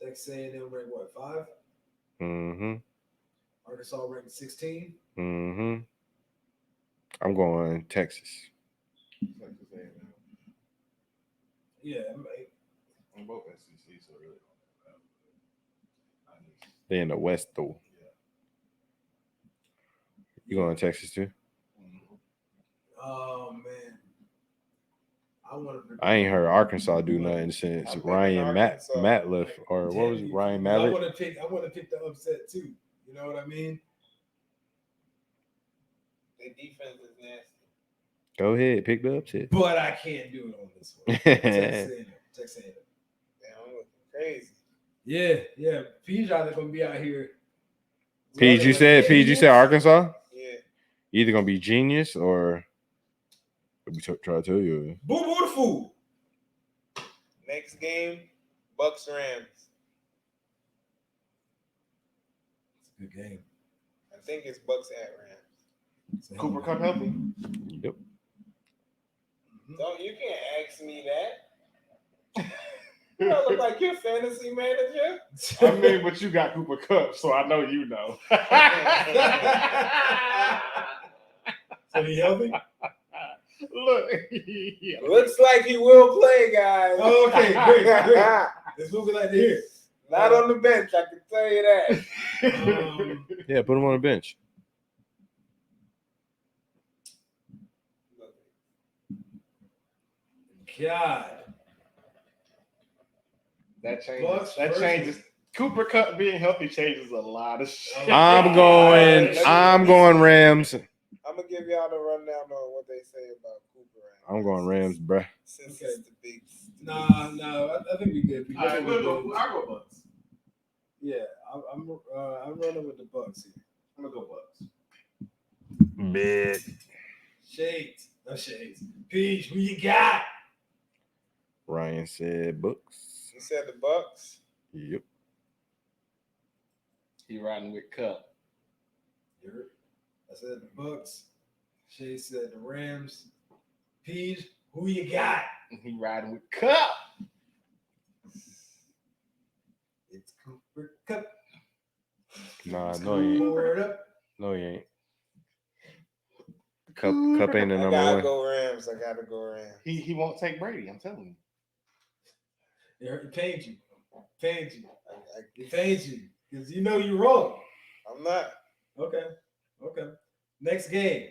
Texas A&M ranked what, 5? Mm-hmm. Arkansas ranked 16. Mm-hmm. I'm going Texas. Texas A&M. Yeah, I'm both SEC, so really. They in the West though. You going to Texas too? Oh man, I ain't heard Arkansas do nothing since Ryan Matt left, or what was it, Ryan Mallett? I want to pick the upset too. You know what I mean? Their defense is nasty. Go ahead, pick the upset. But I can't do it on this one. Texas A&M. Damn, I'm looking crazy. Yeah. Page either gonna be out here. Page, you said Arkansas? Yeah. Either gonna be genius or we try to tell you. Boo boo the fool. Next game, Bucks Rams. It's a good game. I I think it's Bucks at Rams. Cooper Cup healthy? Yep. Don't you can't ask me that. You don't look like your fantasy manager. I mean, but you got Cooper Cup, so I know you know. So he healthy? Look, yeah. Looks like he will play, guys. Oh, okay, great. That's what we like to hear. Not on the bench, I can tell you that. Yeah, put him on the bench. God. That changes. Bucks That versus- changes. Cooper Cup being healthy changes a lot of shit. I'm going Rams. I'm gonna give y'all the rundown on what they say about Cooper. I'm going Rams, bruh. Since Okay. it's the big. Nah, I think we good. All right, I'll go Bucks. Yeah, I'm running with the Bucks here. I'm gonna go Bucks. Big. Shades, no shades. Peach, who you got? Ryan said Bucks. You said the Bucks. Yep. He riding with Cup. You heard? I said the Bucks. Shay said the Rams. Peach, who you got? He riding with Cup. It's Cooper Cup. Nah, no, he ain't. Word up. No, he ain't. Cup ain't the I number gotta one. go Rams. I gotta go Rams. He won't take Brady. I'm telling you. It pains you. It pains you. Because you know you're wrong. I'm not. Okay. Next game.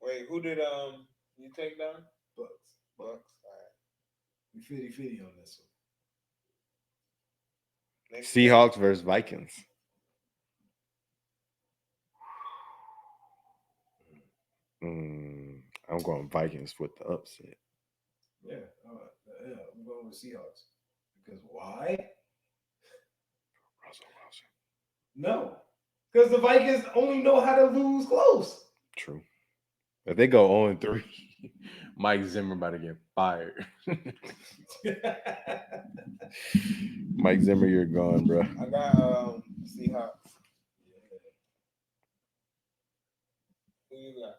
Wait, who did you take down? Bucks. Bucks. All right. We 50-50 on this one. Next Seahawks versus Vikings. I'm going Vikings with the upset. Yeah, I'm going with Seahawks. Because why? Russell Wilson. No. Because the Vikings only know how to lose close. True. If they go 0-3, Mike Zimmer about to get fired. Mike Zimmer, you're gone, bro. I got Seahawks. Who you got?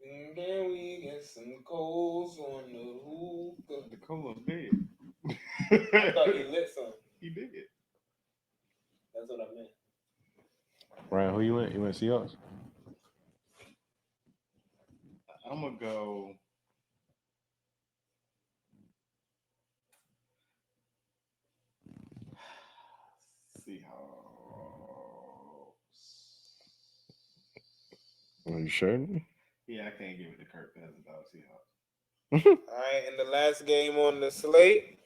And then we get some coals on the hookah. The Cole's dead. I thought he lit some. He did. That's what I meant. Ryan, who you went? You went Seahawks? I'm gonna go. Seahawks. Are you sure? Yeah, I can't give it to Kirk Cousins. I'll Seahawks. All right, and the last game on the slate,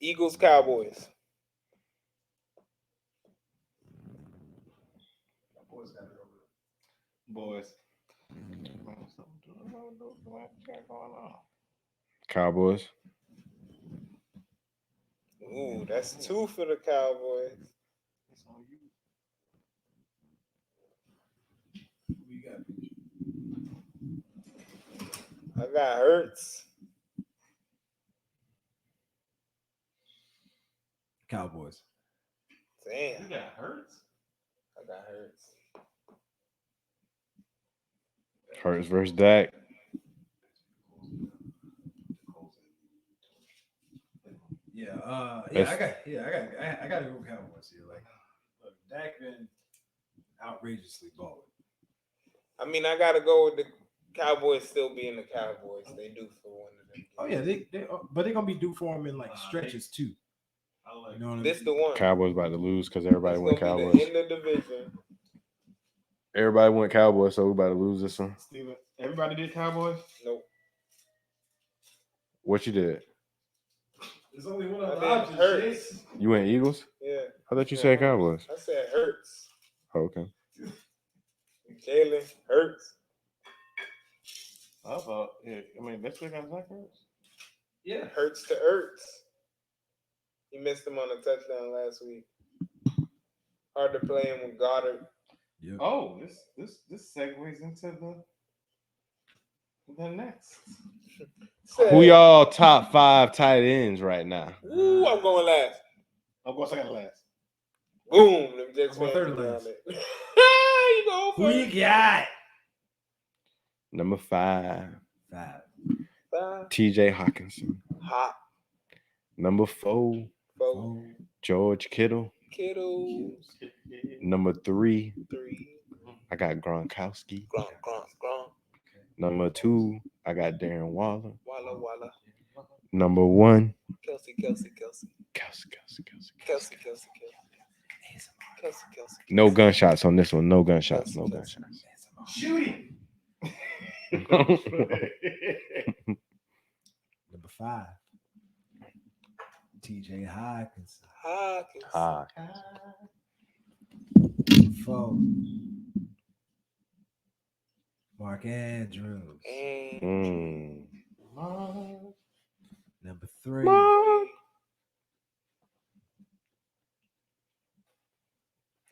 Eagles Cowboys. Boys. Cowboys. Ooh, that's 2 for the Cowboys. We got I got Hurts. Cowboys. Damn, You got Hurts? I got Hurts. Hurts versus Dak. I gotta go Cowboys here. Like, look, Dak been outrageously balling. I mean, I gotta go with the Cowboys still being the Cowboys. They do for one of them. Oh yeah, but they're gonna be due for him in like stretches too. You know what I mean? This the one. Cowboys about to lose because everybody It's went gonna be Cowboys. in the division. Everybody went Cowboys, so we about to lose this one. Steven, everybody did Cowboys? Nope. What you did? There's only one I of the did options. Hurts. Chase. You went Eagles? Yeah. I thought you said Cowboys. I said Hurts. Oh, okay. Jalen Hurts. I thought, yeah, I mean, that's what got Zach Hurts. Yeah. Hurts to Hurts. He missed him on a touchdown last week. Hard to play him with Goddard. Yep. Oh, this segues into the next. Who y'all top 5 tight ends right now? Ooh, I'm going last. I'm going second last. Boom. Them Jets I'm on fans third be on list. it. You go Who you first. got? Number 5, 5. T.J. Hawkinson. Hot. Number 4, George Kittle. Kittles. Number 3, 3. I got Gronkowski. Gronk. Number 2, I got Darren Waller. Walla. Number 1, Kelsey. Kelsey. No Kelsey. gunshots on this one. No gunshots. No Kelsey. gunshots. Shooting. Number 5, T.J. Hawkinson. Ah, 4, Mark Andrews. Number 3,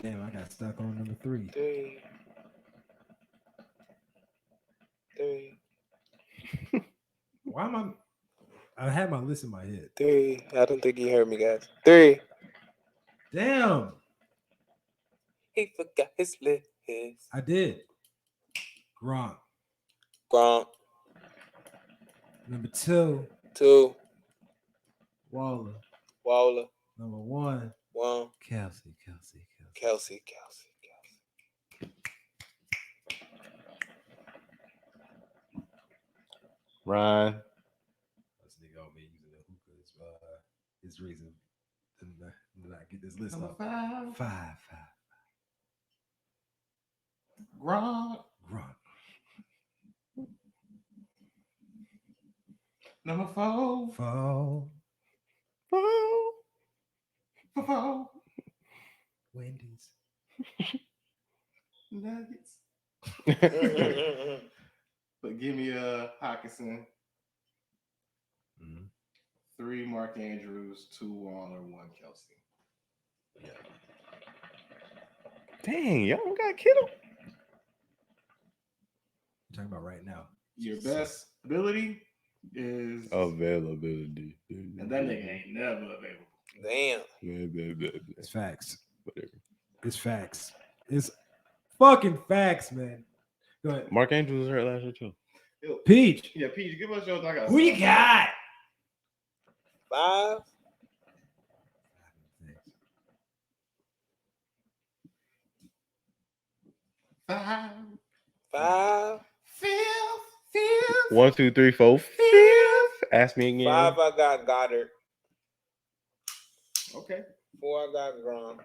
damn, I got stuck on number 3. 3. Why am I had my list in my head. 3. I don't think you heard me, guys. 3. Damn, He forgot his list. I did. Gronk. Number 2, 2. Waller. Number 1, 1. Kelsey. Kelsey. Ryan. This nigga on me using the hookah his reason to not get this list Number up. 5. 5. Gronk. Number 4. 4. Wendy's. Nuggets. But give me Hawkinson. 3 Mark Andrews, 2 Waller, 1 Kelsey. Dang, y'all don't got Kittle. I'm talking about right now. Your best ability is Availability. and that nigga ain't never available. Damn. It's facts. Whatever. It's facts. It's fucking facts, man. Go ahead. Mark Andrews was hurt last year too. Peach. Yeah, Peach, give us yours. I got Who you got? 5. 5. 1, 2, 3, 4. Ask me again. 5. I got Goddard. Okay. 4. I got Gronk.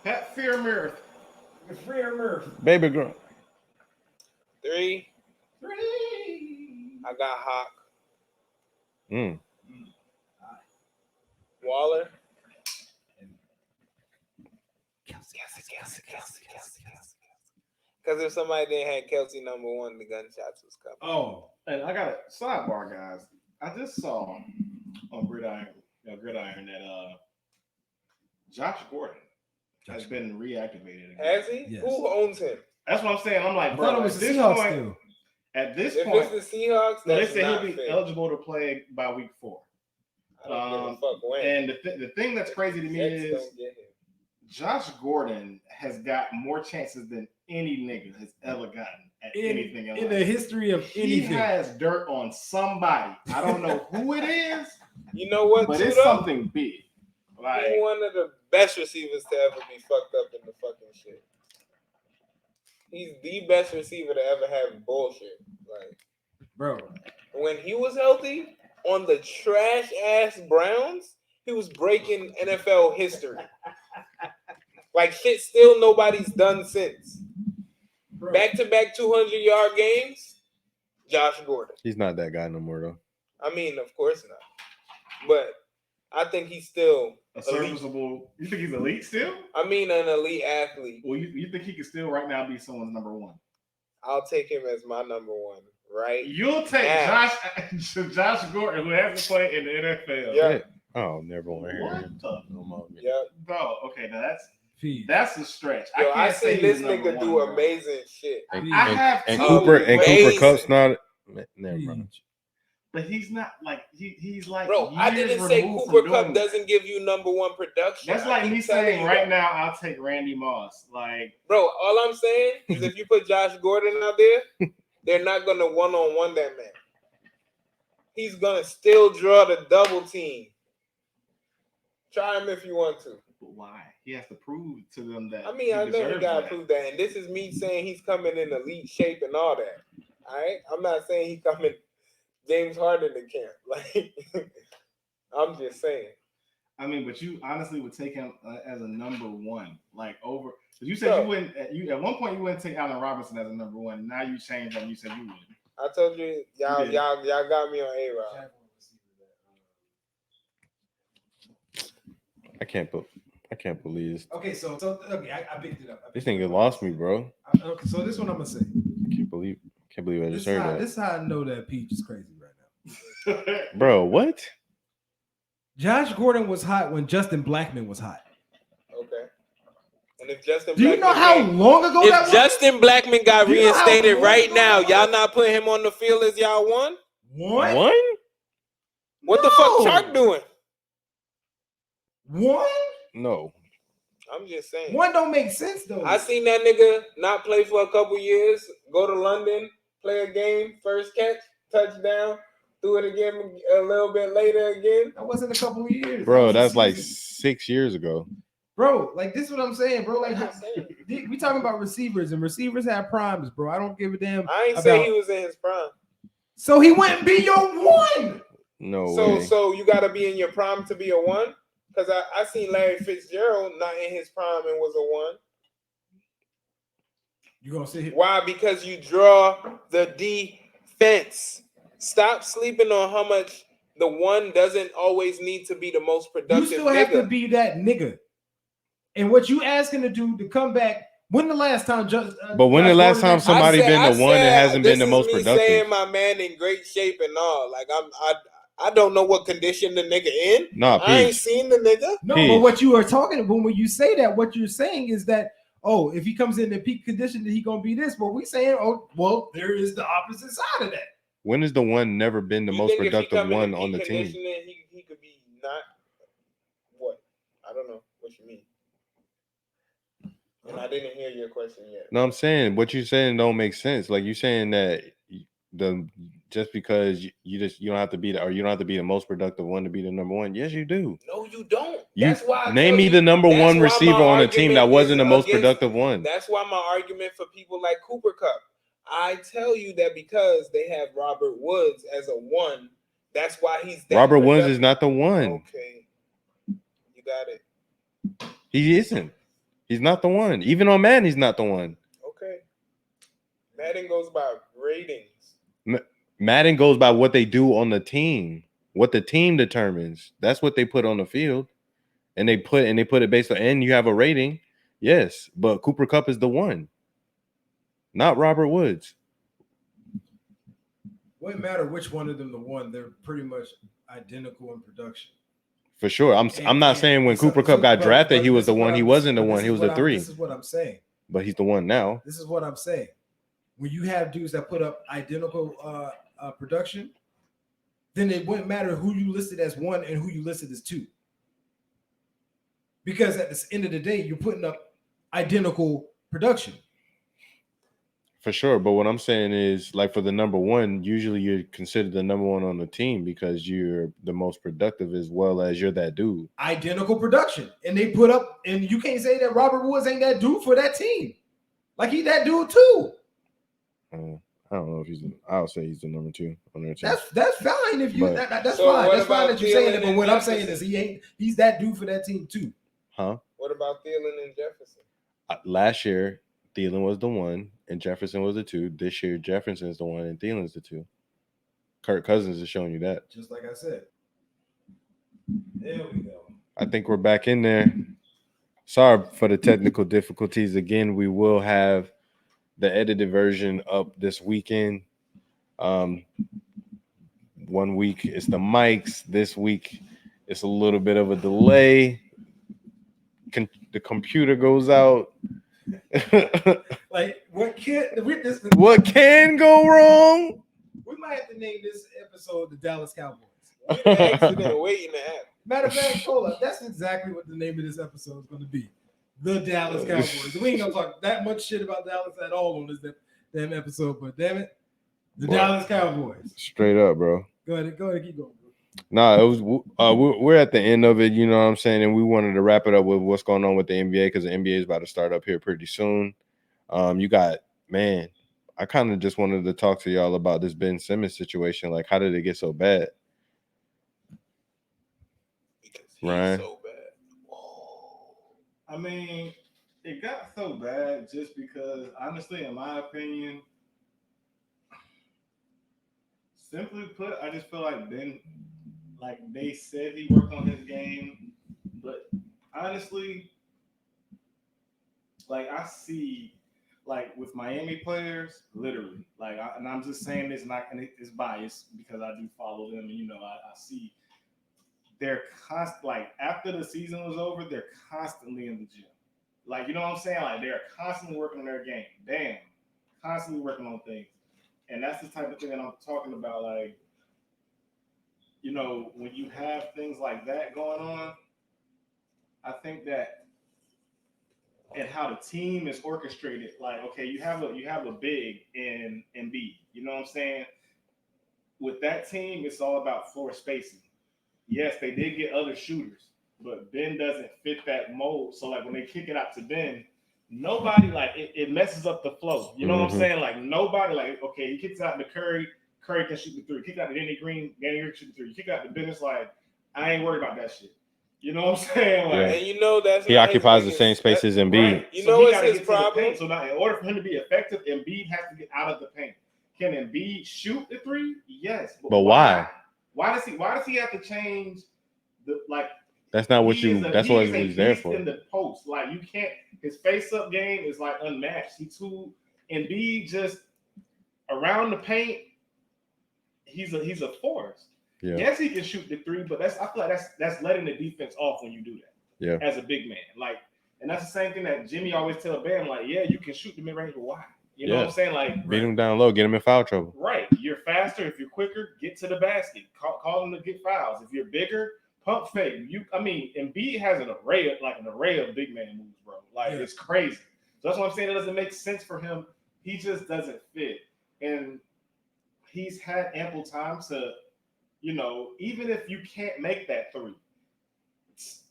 Pat Fairmouth. Baby girl. 3. I got Hawk. Waller. Kelsey. Because if somebody didn't have Kelsey number 1, the gunshots was coming. Oh, and I got a sidebar, guys. I just saw on Gridiron that Josh Gordon has been reactivated again. Has he? Yes. Who owns him? That's what I'm saying. I'm like, I bro, thought it was at the this Seahawks point, still. at this If point, it's the Seahawks, no, they that's say not he'll be fair. eligible to play by week 4. I don't give a fuck when. And the thing that's crazy to me Jets is don't get him. Josh Gordon has got more chances than any nigga has ever gotten at anything else. In the history of He anything. has dirt on somebody. I don't know who it is, You know what? but too, it's though? something big. Like, He's one of the best receivers to ever be fucked up in the fucking shit. He's the best receiver to ever have bullshit. Like, Bro. when he was healthy on the trash ass Browns, he was breaking NFL history. Like shit still nobody's done since. Back-to-back 200-yard games, Josh Gordon. He's not that guy no more though. I mean, of course not. But I think he's still a serviceable. You think he's elite still? I mean, an elite athlete. Well, you think he could still right now be someone's number 1? I'll take him as my number 1, right? You'll take Josh Gordon, who hasn't played in the NFL. Yeah. Oh, never want to hear What him. the? No more. Yeah. No, okay, now Peach. that's a stretch. Yo, I can't say seen this he's number nigga 1, do bro. amazing shit. And I have and two. Cooper Amazing. Cup's not Never mind. But he's not like he's like. Bro, I didn't say Cooper Kupp doesn't give you number one production. That's like me saying right now I'll take Randy Moss. Like, bro, all I'm saying is if you put Josh Gordon out there, they're not gonna one-on-one that man. He's gonna still draw the double team. Try him if you want to. But why? He has to prove to them that. I mean, I know he gotta prove that, and this is me saying he's coming in elite shape and all that. All right, I'm not saying he's coming James Harden to camp. Like, I'm just saying. I mean, but you honestly would take him as a number one, like over. Because you said you wouldn't. You at one point you wouldn't take Allen Robinson as a number one. Now you changed and you said you would. I told you, y'all got me on A-Rod. I can't believe this. Okay, so okay, I picked it up. This nigga lost me, bro. Okay, so this one I'm gonna say. I can't believe I just heard that. This is how I know that Peach is crazy right now. Bro, what? Josh Gordon was hot when Justin Blackmon was hot. Okay. And if Justin Do you know how long ago that was? If Justin Blackmon got reinstated right now, y'all not putting him on the field as y'all won? What? What the fuck Chark doing? One? No. I'm just saying. One don't make sense though. I seen that nigga not play for a couple years, go to London, play a game, first catch, touchdown, do it again a little bit later again. That wasn't a couple of years. Bro, that's like 6 years ago. Bro, like this is what I'm saying, bro. Like we talking about receivers, and receivers have primes, bro. I don't give a damn. I ain't say he was in his prime. So he wouldn't be your one. No way. So you gotta be in your prime to be a one? Because I seen Larry Fitzgerald not in his prime and was a one. You gonna sit here? Why? Because you draw the defense. Stop sleeping on how much the one doesn't always need to be the most productive. You still have to be that nigga. And what you asking to do to come back? When the last time? But when the last time somebody been the one that hasn't been the most productive? Saying my man in great shape and all. Like I don't know what condition the nigga in. Nah, I ain't seen the nigga. No, but what you are talking about when you say that, what you're saying is that if he comes in peak condition, then he gonna be this. But we saying, well, there is the opposite side of that. When has the one never been the most productive one on the team? He could be not what? I don't know what you mean. And I didn't hear your question yet. No, I'm saying what you're saying don't make sense. Like you're saying that just because you don't have to be you don't have to be the most productive one to be the number one. Yes, you do. No, you don't. That's why name me the number one receiver on a team that wasn't the most productive one. That's why my argument for people like Cooper Kupp. I tell you that because they have Robert Woods as a one. That's why he's Robert Woods is not the one. Okay, you got it. He isn't. He's not the one. Even on Madden, he's not the one. Okay. Madden goes by ratings. Madden goes by what they do on the team, what the team determines. That's what they put on the field, and they put it based on. And you have a rating, yes. But Cooper Kupp is the one, not Robert Woods. Wouldn't matter which one of them the one. They're pretty much identical in production. For sure. I'm not saying when Cooper Kupp got drafted, he was the one. He wasn't the one. He was the three. This is what I'm saying. But he's the one now. This is what I'm saying. When you have dudes that put up identical production, then it wouldn't matter who you listed as one and who you listed as two. Because at the end of the day, you're putting up identical production. For sure. But what I'm saying is, like, for the number one, usually you're considered the number one on the team because you're the most productive as well as you're that dude. Identical production. And they put up, and you can't say that Robert Woods ain't that dude for that team. Like, he that dude too. I don't know if I'll say he's the number two on their team. That's fine if you that's so fine. That's fine that you're saying it, but what I'm Jefferson? saying is he's that dude for that team too. Huh? What about Thielen and Jefferson? Last year, Thielen was the one and Jefferson was the two. This year, Jefferson is the one and Thielen's the two. Kirk Cousins is showing you that. Just like I said. There we go. I think we're back in there. Sorry for the technical difficulties. Again, we will have the edited version up this weekend. 1 week it's the mics. This week it's a little bit of a delay. The computer goes out. Like what can go wrong? We might might have to name this episode the Dallas Cowboys. We the accident waiting to happen. Matter of fact, hold up. That's exactly what the name of this episode is going to be. The Dallas Cowboys. We ain't going to talk that much shit about Dallas at all on this damn episode, but damn it, the Dallas Cowboys. Straight up, bro. Go ahead, keep going, bro. No, it was. We're at the end of it, you know what I'm saying, and we wanted to wrap it up with what's going on with the NBA because the NBA is about to start up here pretty soon. You got, man, I kind of just wanted to talk to y'all about this Ben Simmons situation. Like, how did it get so bad? Because he's Ryan? so bad. Oh. I mean, it got so bad just because, honestly, in my opinion, simply put, I just feel like Ben, like they said he worked on his game, but honestly, like I see, like with Miami players, literally, like, and I'm just saying this, and it's biased because I do follow them, and you know, I see they're like after the season was over, they're constantly in the gym. Like, you know what I'm saying? Like they're constantly working on their game. Damn, constantly working on things. And that's the type of thing that I'm talking about. Like, you know, when you have things like that going on, I think that and how the team is orchestrated, like, okay, you have a big in Embiid. You know what I'm saying? With that team, it's all about floor spacing. Yes, they did get other shooters, but Ben doesn't fit that mold. So like when they kick it out to Ben, nobody like it messes up the flow. You know what I'm saying? Like nobody like, okay, he kicks out to Curry can shoot the three. Kick out to Danny Green can shoot the three. Kick out to Ben, it's like I ain't worried about that shit. You know what I'm saying? Like, and you know that's he occupies the same space as Embiid. Right. You know what's his problem? So now, in order for him to be effective, Embiid has to get out of the paint. Can Embiid shoot the three? Yes, but why? Why does he have to change the like? That's not what you. That's what he's there for. In the post, like you can't. His face-up game is like unmatched. Embiid just around the paint. He's a force. Yeah. Yes, he can shoot the three, but I feel like that's letting the defense off when you do that. Yeah. As a big man, like, and that's the same thing that Jimmy always tell Bam, like, yeah, you can shoot the mid-range, but why? You know what I'm saying? Like, beat him down low, get him in foul trouble. Right. You're faster. If you're quicker, get to the basket. Call them to get fouls. If you're bigger, pump fake. Embiid has an array of big man moves, bro. Like, it's crazy. So that's what I'm saying. It doesn't make sense for him. He just doesn't fit. And he's had ample time to, you know, even if you can't make that three,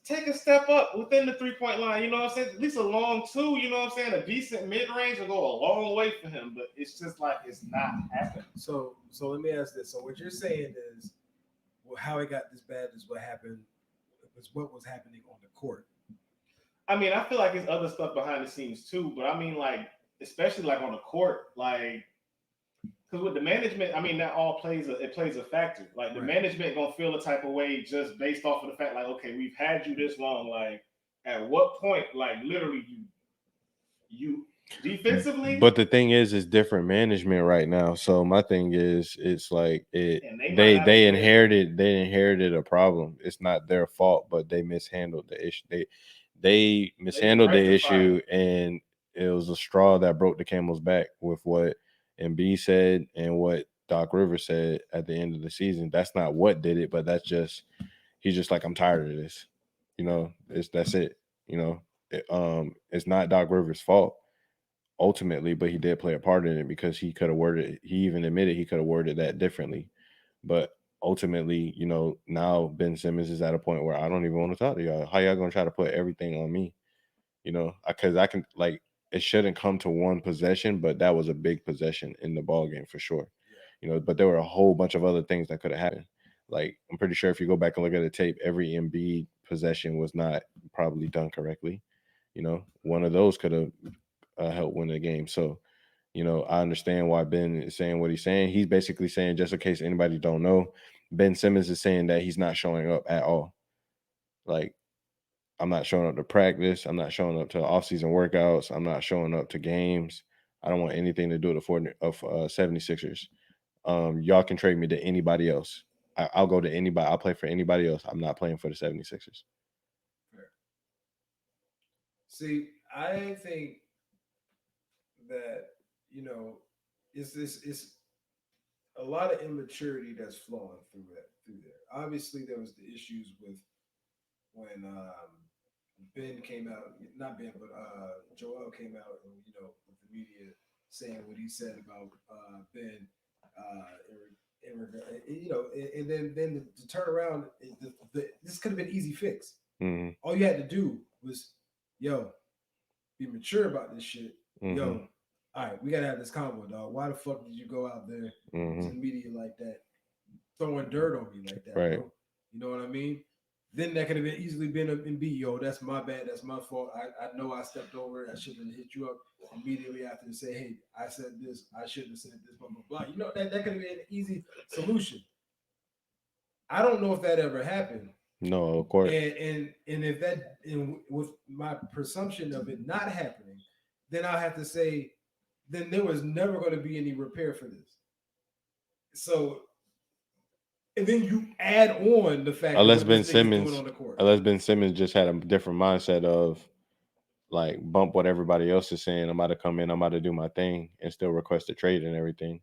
take a step up within the 3-point line. You know what I'm saying? At least a long two, you know what I'm saying? A decent mid-range will go a long way for him, but it's just like it's not happening. So let me ask this. So what you're saying is, well, how it got this bad is what happened, was what was happening on the court. I mean, I feel like there's other stuff behind the scenes too, but I mean, like, especially like on the court, like, because with the management, I mean, that all plays a factor. Like the management gonna feel a type of way just based off of the fact, like, okay, we've had you this long. Like, at what point, like, literally, you defensively? But the thing is, it's different management right now. So my thing is, it's like they inherited a problem. It's not their fault, but they mishandled the issue. They mishandled the issue, and it was a straw that broke the camel's back with what Embiid said and what Doc Rivers said at the end of the season. That's not what did it, but he's just like, I'm tired of this. You know, that's it. You know, it's not Doc Rivers' fault ultimately, but he did play a part in it because he even admitted he could have worded that differently. But ultimately, you know, now Ben Simmons is at a point where I don't even want to talk to y'all. How y'all gonna try to put everything on me? You know, because I can, like, it shouldn't come to one possession, but that was a big possession in the ball game for sure. You know, but there were a whole bunch of other things that could have happened. Like, I'm pretty sure if you go back and look at the tape, every Embiid possession was not probably done correctly. You know, one of those could have helped win the game. So, you know, I understand why Ben is saying what he's saying. He's basically saying, just in case anybody don't know, Ben Simmons is saying that he's not showing up at all. Like, I'm not showing up to practice. I'm not showing up to off-season workouts. I'm not showing up to games. I don't want anything to do with the 76ers. Y'all can trade me to anybody else. I'll go to anybody. I'll play for anybody else. I'm not playing for the 76ers. Fair. See, I think that, you know, it's a lot of immaturity that's flowing through there. Obviously, there was the issues with when Ben came out, not Ben, but Joel came out, and with the media saying what he said about Ben, and then to turn around, this could have been easy fix. Mm-hmm. All you had to do was, be mature about this shit. Mm-hmm. All right, we gotta have this convo, dog. Why the fuck did you go out there to the media like that, throwing dirt on me like that, right? Bro? You know what I mean? Then that could have easily been in B. That's my bad. That's my fault. I know I stepped over it. I shouldn't have hit you up immediately after to say, hey, I said this. I shouldn't have said this. Blah blah blah. That could have been an easy solution. I don't know if that ever happened. No, of course. And if that, with my presumption of it not happening, then I'll have to say, then there was never going to be any repair for this. So, and then you add on the fact unless that Ben Simmons, on the court. unless Ben Simmons just had a different mindset of like bump what everybody else is saying. I'm about to come in, I'm about to do my thing, and still request a trade and everything.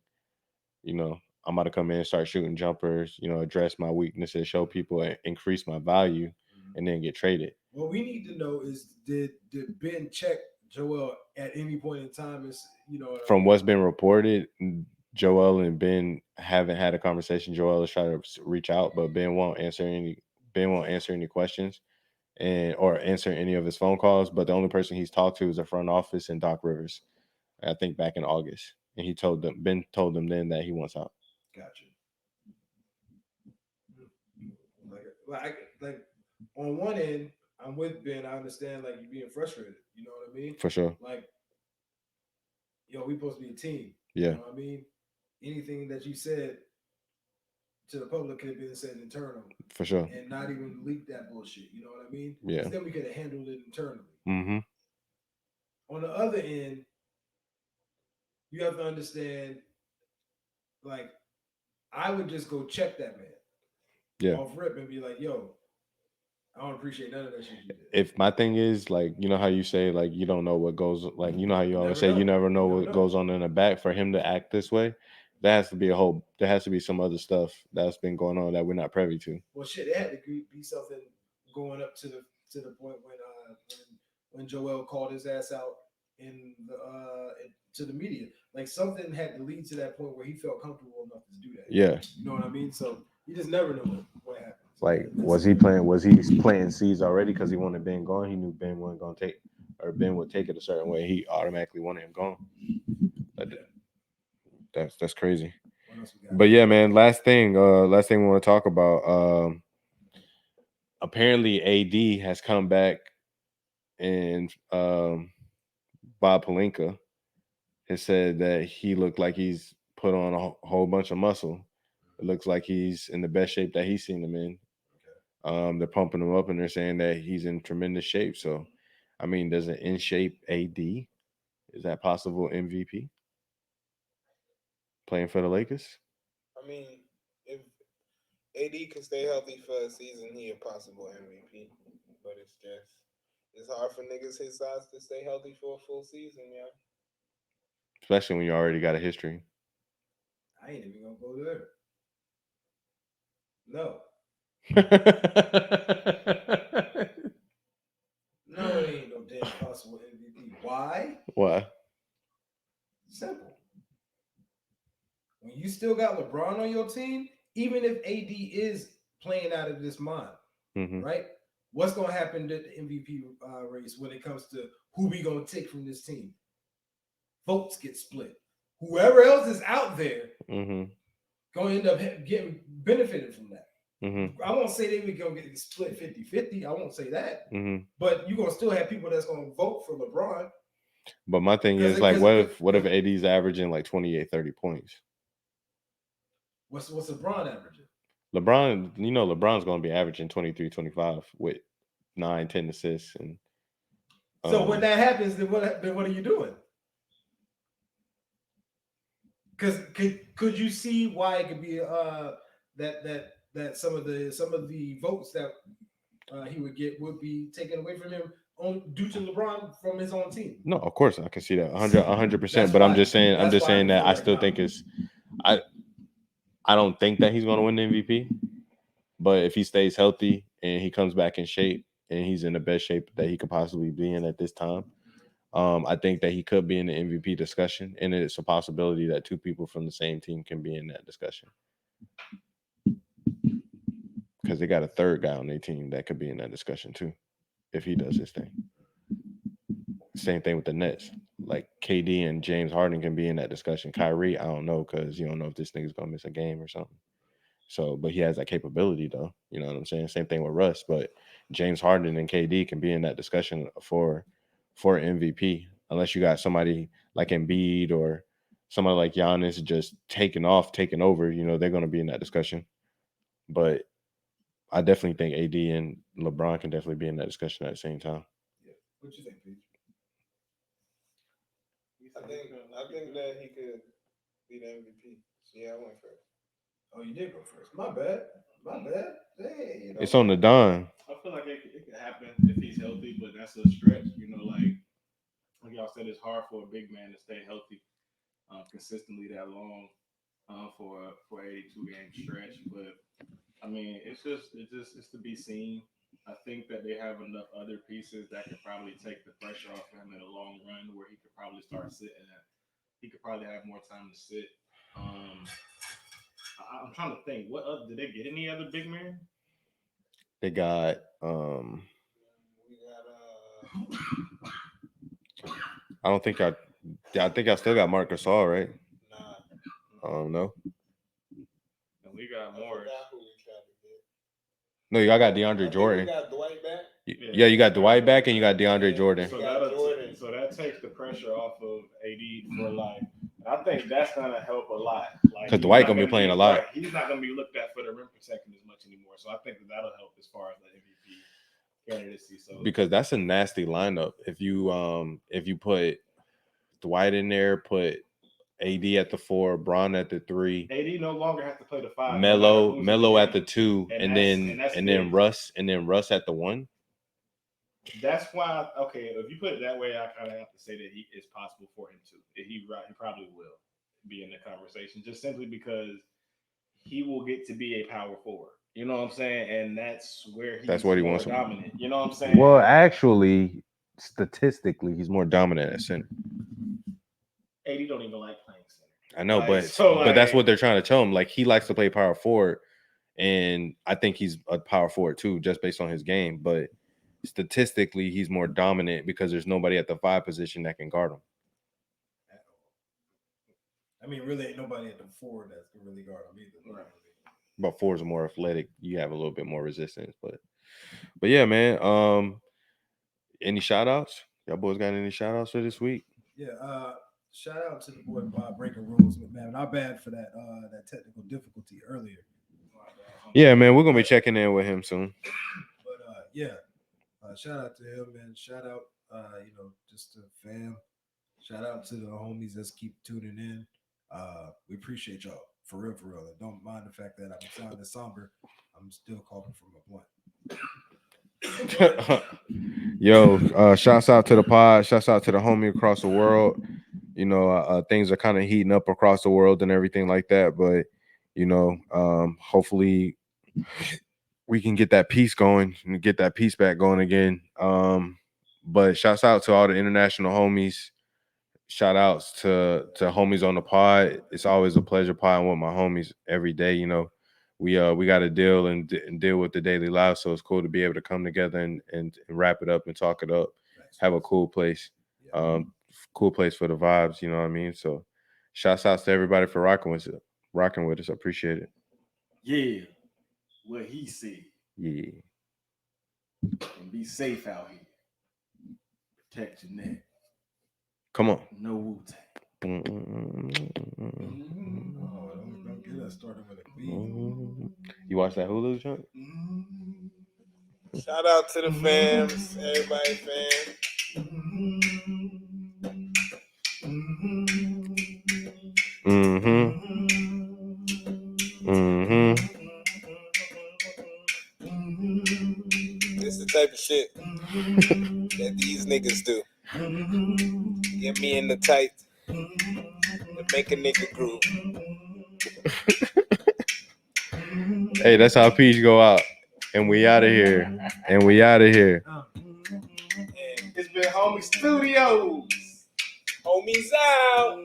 I'm about to come in and start shooting jumpers. Address my weaknesses, show people, increase my value, and then get traded. What we need to know is did Ben check Joel at any point in time? From what's been reported, Joel and Ben haven't had a conversation. Joel is trying to reach out, but Ben won't answer any questions or answer any of his phone calls. But the only person he's talked to is the front office and Doc Rivers, I think back in August. And Ben told them then that he wants out. Gotcha. Like on one end, I'm with Ben. I understand like you being frustrated. You know what I mean? For sure. Like, we supposed to be a team. Yeah. You know what I mean? Anything that you said to the public could have been said internal. For sure. And not even leak that bullshit. You know what I mean? Yeah. Then we could have handled it internally. Mm-hmm. On the other end, you have to understand, like, I would just go check that man. Yeah. Off rip and be like, yo, I don't appreciate none of that shit you did. If my thing is like, how you say like you don't know what goes, like how you always say you never know what goes on in the back. For him to act this way, there has to be some other stuff that's been going on that we're not privy to. Well, shit, it had to be something going up to the point when Joel called his ass out to the media. Like something had to lead to that point where he felt comfortable enough to do that. Yeah. You know what I mean? So you just never know what happens. Like, was he planting seeds already because he wanted Ben gone? He knew Ben wasn't gonna take, or Ben would take it a certain way. He automatically wanted him gone. That's crazy. But yeah, man. Last thing we want to talk about. Apparently, AD has come back, and Bob Pelinka has said that he looked like he's put on a whole bunch of muscle. It looks like he's in the best shape that he's seen him in. They're pumping him up and they're saying that he's in tremendous shape. So, I mean, does an in shape AD, is that possible MVP? Playing for the Lakers? I mean, if AD can stay healthy for a season, he a possible MVP. But it's hard for niggas his size to stay healthy for a full season, yeah. Especially when you already got a history. I ain't even gonna go there. No. No, it ain't no damn possible MVP. Why? Why? Simple. When you still got LeBron on your team, even if AD is playing out of this mind, right? What's gonna happen to the MVP race when it comes to who we gonna take from this team? Votes get split. Whoever else is out there gonna end up getting benefited from that. I won't say they would go get split 50-50. I won't say that. But you're gonna still have people that's gonna vote for LeBron. But my thing is like, what if AD's averaging like 28, 30 points? What's LeBron averaging? LeBron's gonna be averaging 23, 25 with 9, 10 assists. And so when that happens, then what are you doing? Because could you see why it could be that some of the votes that he would get would be taken away from him due to LeBron from his own team? No, of course I can see that 100%. But I'm just saying that I still think I don't think that he's going to win the MVP. But if he stays healthy and he comes back in shape and he's in the best shape that he could possibly be in at this time, I think that he could be in the MVP discussion. And it's a possibility that two people from the same team can be in that discussion. Because they got a third guy on their team that could be in that discussion too, if he does his thing. Same thing with the Nets. Like KD and James Harden can be in that discussion. Kyrie, I don't know, because you don't know if this nigga's gonna miss a game or something. So, but he has that capability though. You know what I'm saying? Same thing with Russ. But James Harden and KD can be in that discussion for MVP, unless you got somebody like Embiid or somebody like Giannis just taking over. You know, they're gonna be in that discussion. But I definitely think AD and LeBron can definitely be in that discussion at the same time. Yeah. What you think, Pete? I think that he could be the MVP. Yeah, I went first. Oh, you did go first. My bad. Hey, you know. It's on the dime. I feel like it could happen if he's healthy, but that's a stretch. You know, like y'all said, it's hard for a big man to stay healthy consistently that long for 82 game stretch. But I mean, it's to be seen. I think that they have enough other pieces that could probably take the pressure off him in a long run, where he could probably start sitting. He could probably have more time to sit. I'm trying to think. What other, did they get any other big men? They got I think I still got Marc Gasol, right? Nah. I don't know. And we got Morris. No, y'all got DeAndre Jordan. We got Dwight back. Yeah, you got Dwight back and you got DeAndre Jordan. So that takes the pressure off of AD for life. I think that's gonna help a lot. Because Dwight gonna be playing a lot. Right, he's not gonna be looked at for the rim protection as much anymore. So I think that'll help as far as the MVP candidacy. So because that's a nasty lineup. If you put Dwight in there, put AD at the 4, Bron at the 3. AD no longer has to play the 5. Melo at the 2, and then then Russ at the 1. That's why, okay, if you put it that way, I kind of have to say that it's possible for him to. He probably will be in the conversation, just simply because he will get to be a power forward. You know what I'm saying? And that's where that's what he wants dominant. You know what I'm saying? Well, actually, statistically, he's more dominant at center. AD don't even like playing center. I know, but that's what they're trying to tell him. Like, he likes to play power forward, and I think he's a power forward too, just based on his game. But statistically, he's more dominant because there's nobody at the 5 position that can guard him. I mean, really ain't nobody at the 4 that can really guard him either. Right. But 4s are more athletic. You have a little bit more resistance. But yeah, man. Any shout outs? Y'all boys got any shout outs for this week? Yeah, shout out to the boy Bob breaking rules, man. Not bad for that technical difficulty earlier. Yeah, man, we're gonna be checking in with him soon. But yeah, shout out to him, man. Shout out, just to fam. Shout out to the homies that keep tuning in. We appreciate y'all for real. And don't mind the fact that I'm sounding somber. I'm still calling from a blunt. Yo, shouts out to the pod. Shouts out to the homie across the world. You know, things are kind of heating up across the world and everything like that. But hopefully we can get that peace going and get that peace back going again. But shouts out to all the international homies. Shout outs to homies on the pod. It's always a pleasure podding with my homies every day. You know, we got to deal and deal with the daily life, so it's cool to be able to come together and wrap it up and talk it up. Have a cool place, cool place for the vibes. You know what I mean? So, shouts outs to everybody for rocking with us. I appreciate it. Yeah, what he said. Yeah, and be safe out here. Protect your neck. Come on. No Wu-Tang. Don't get us started with a beat. You watch that Hulu show? Shout out to the fams, everybody fam. This is the type of shit that these niggas do. Get me in the tight and make a nigga groove. Hey, that's how Peach go out. And we out of here. And we out of here. It's been Homie Studios. Homies out.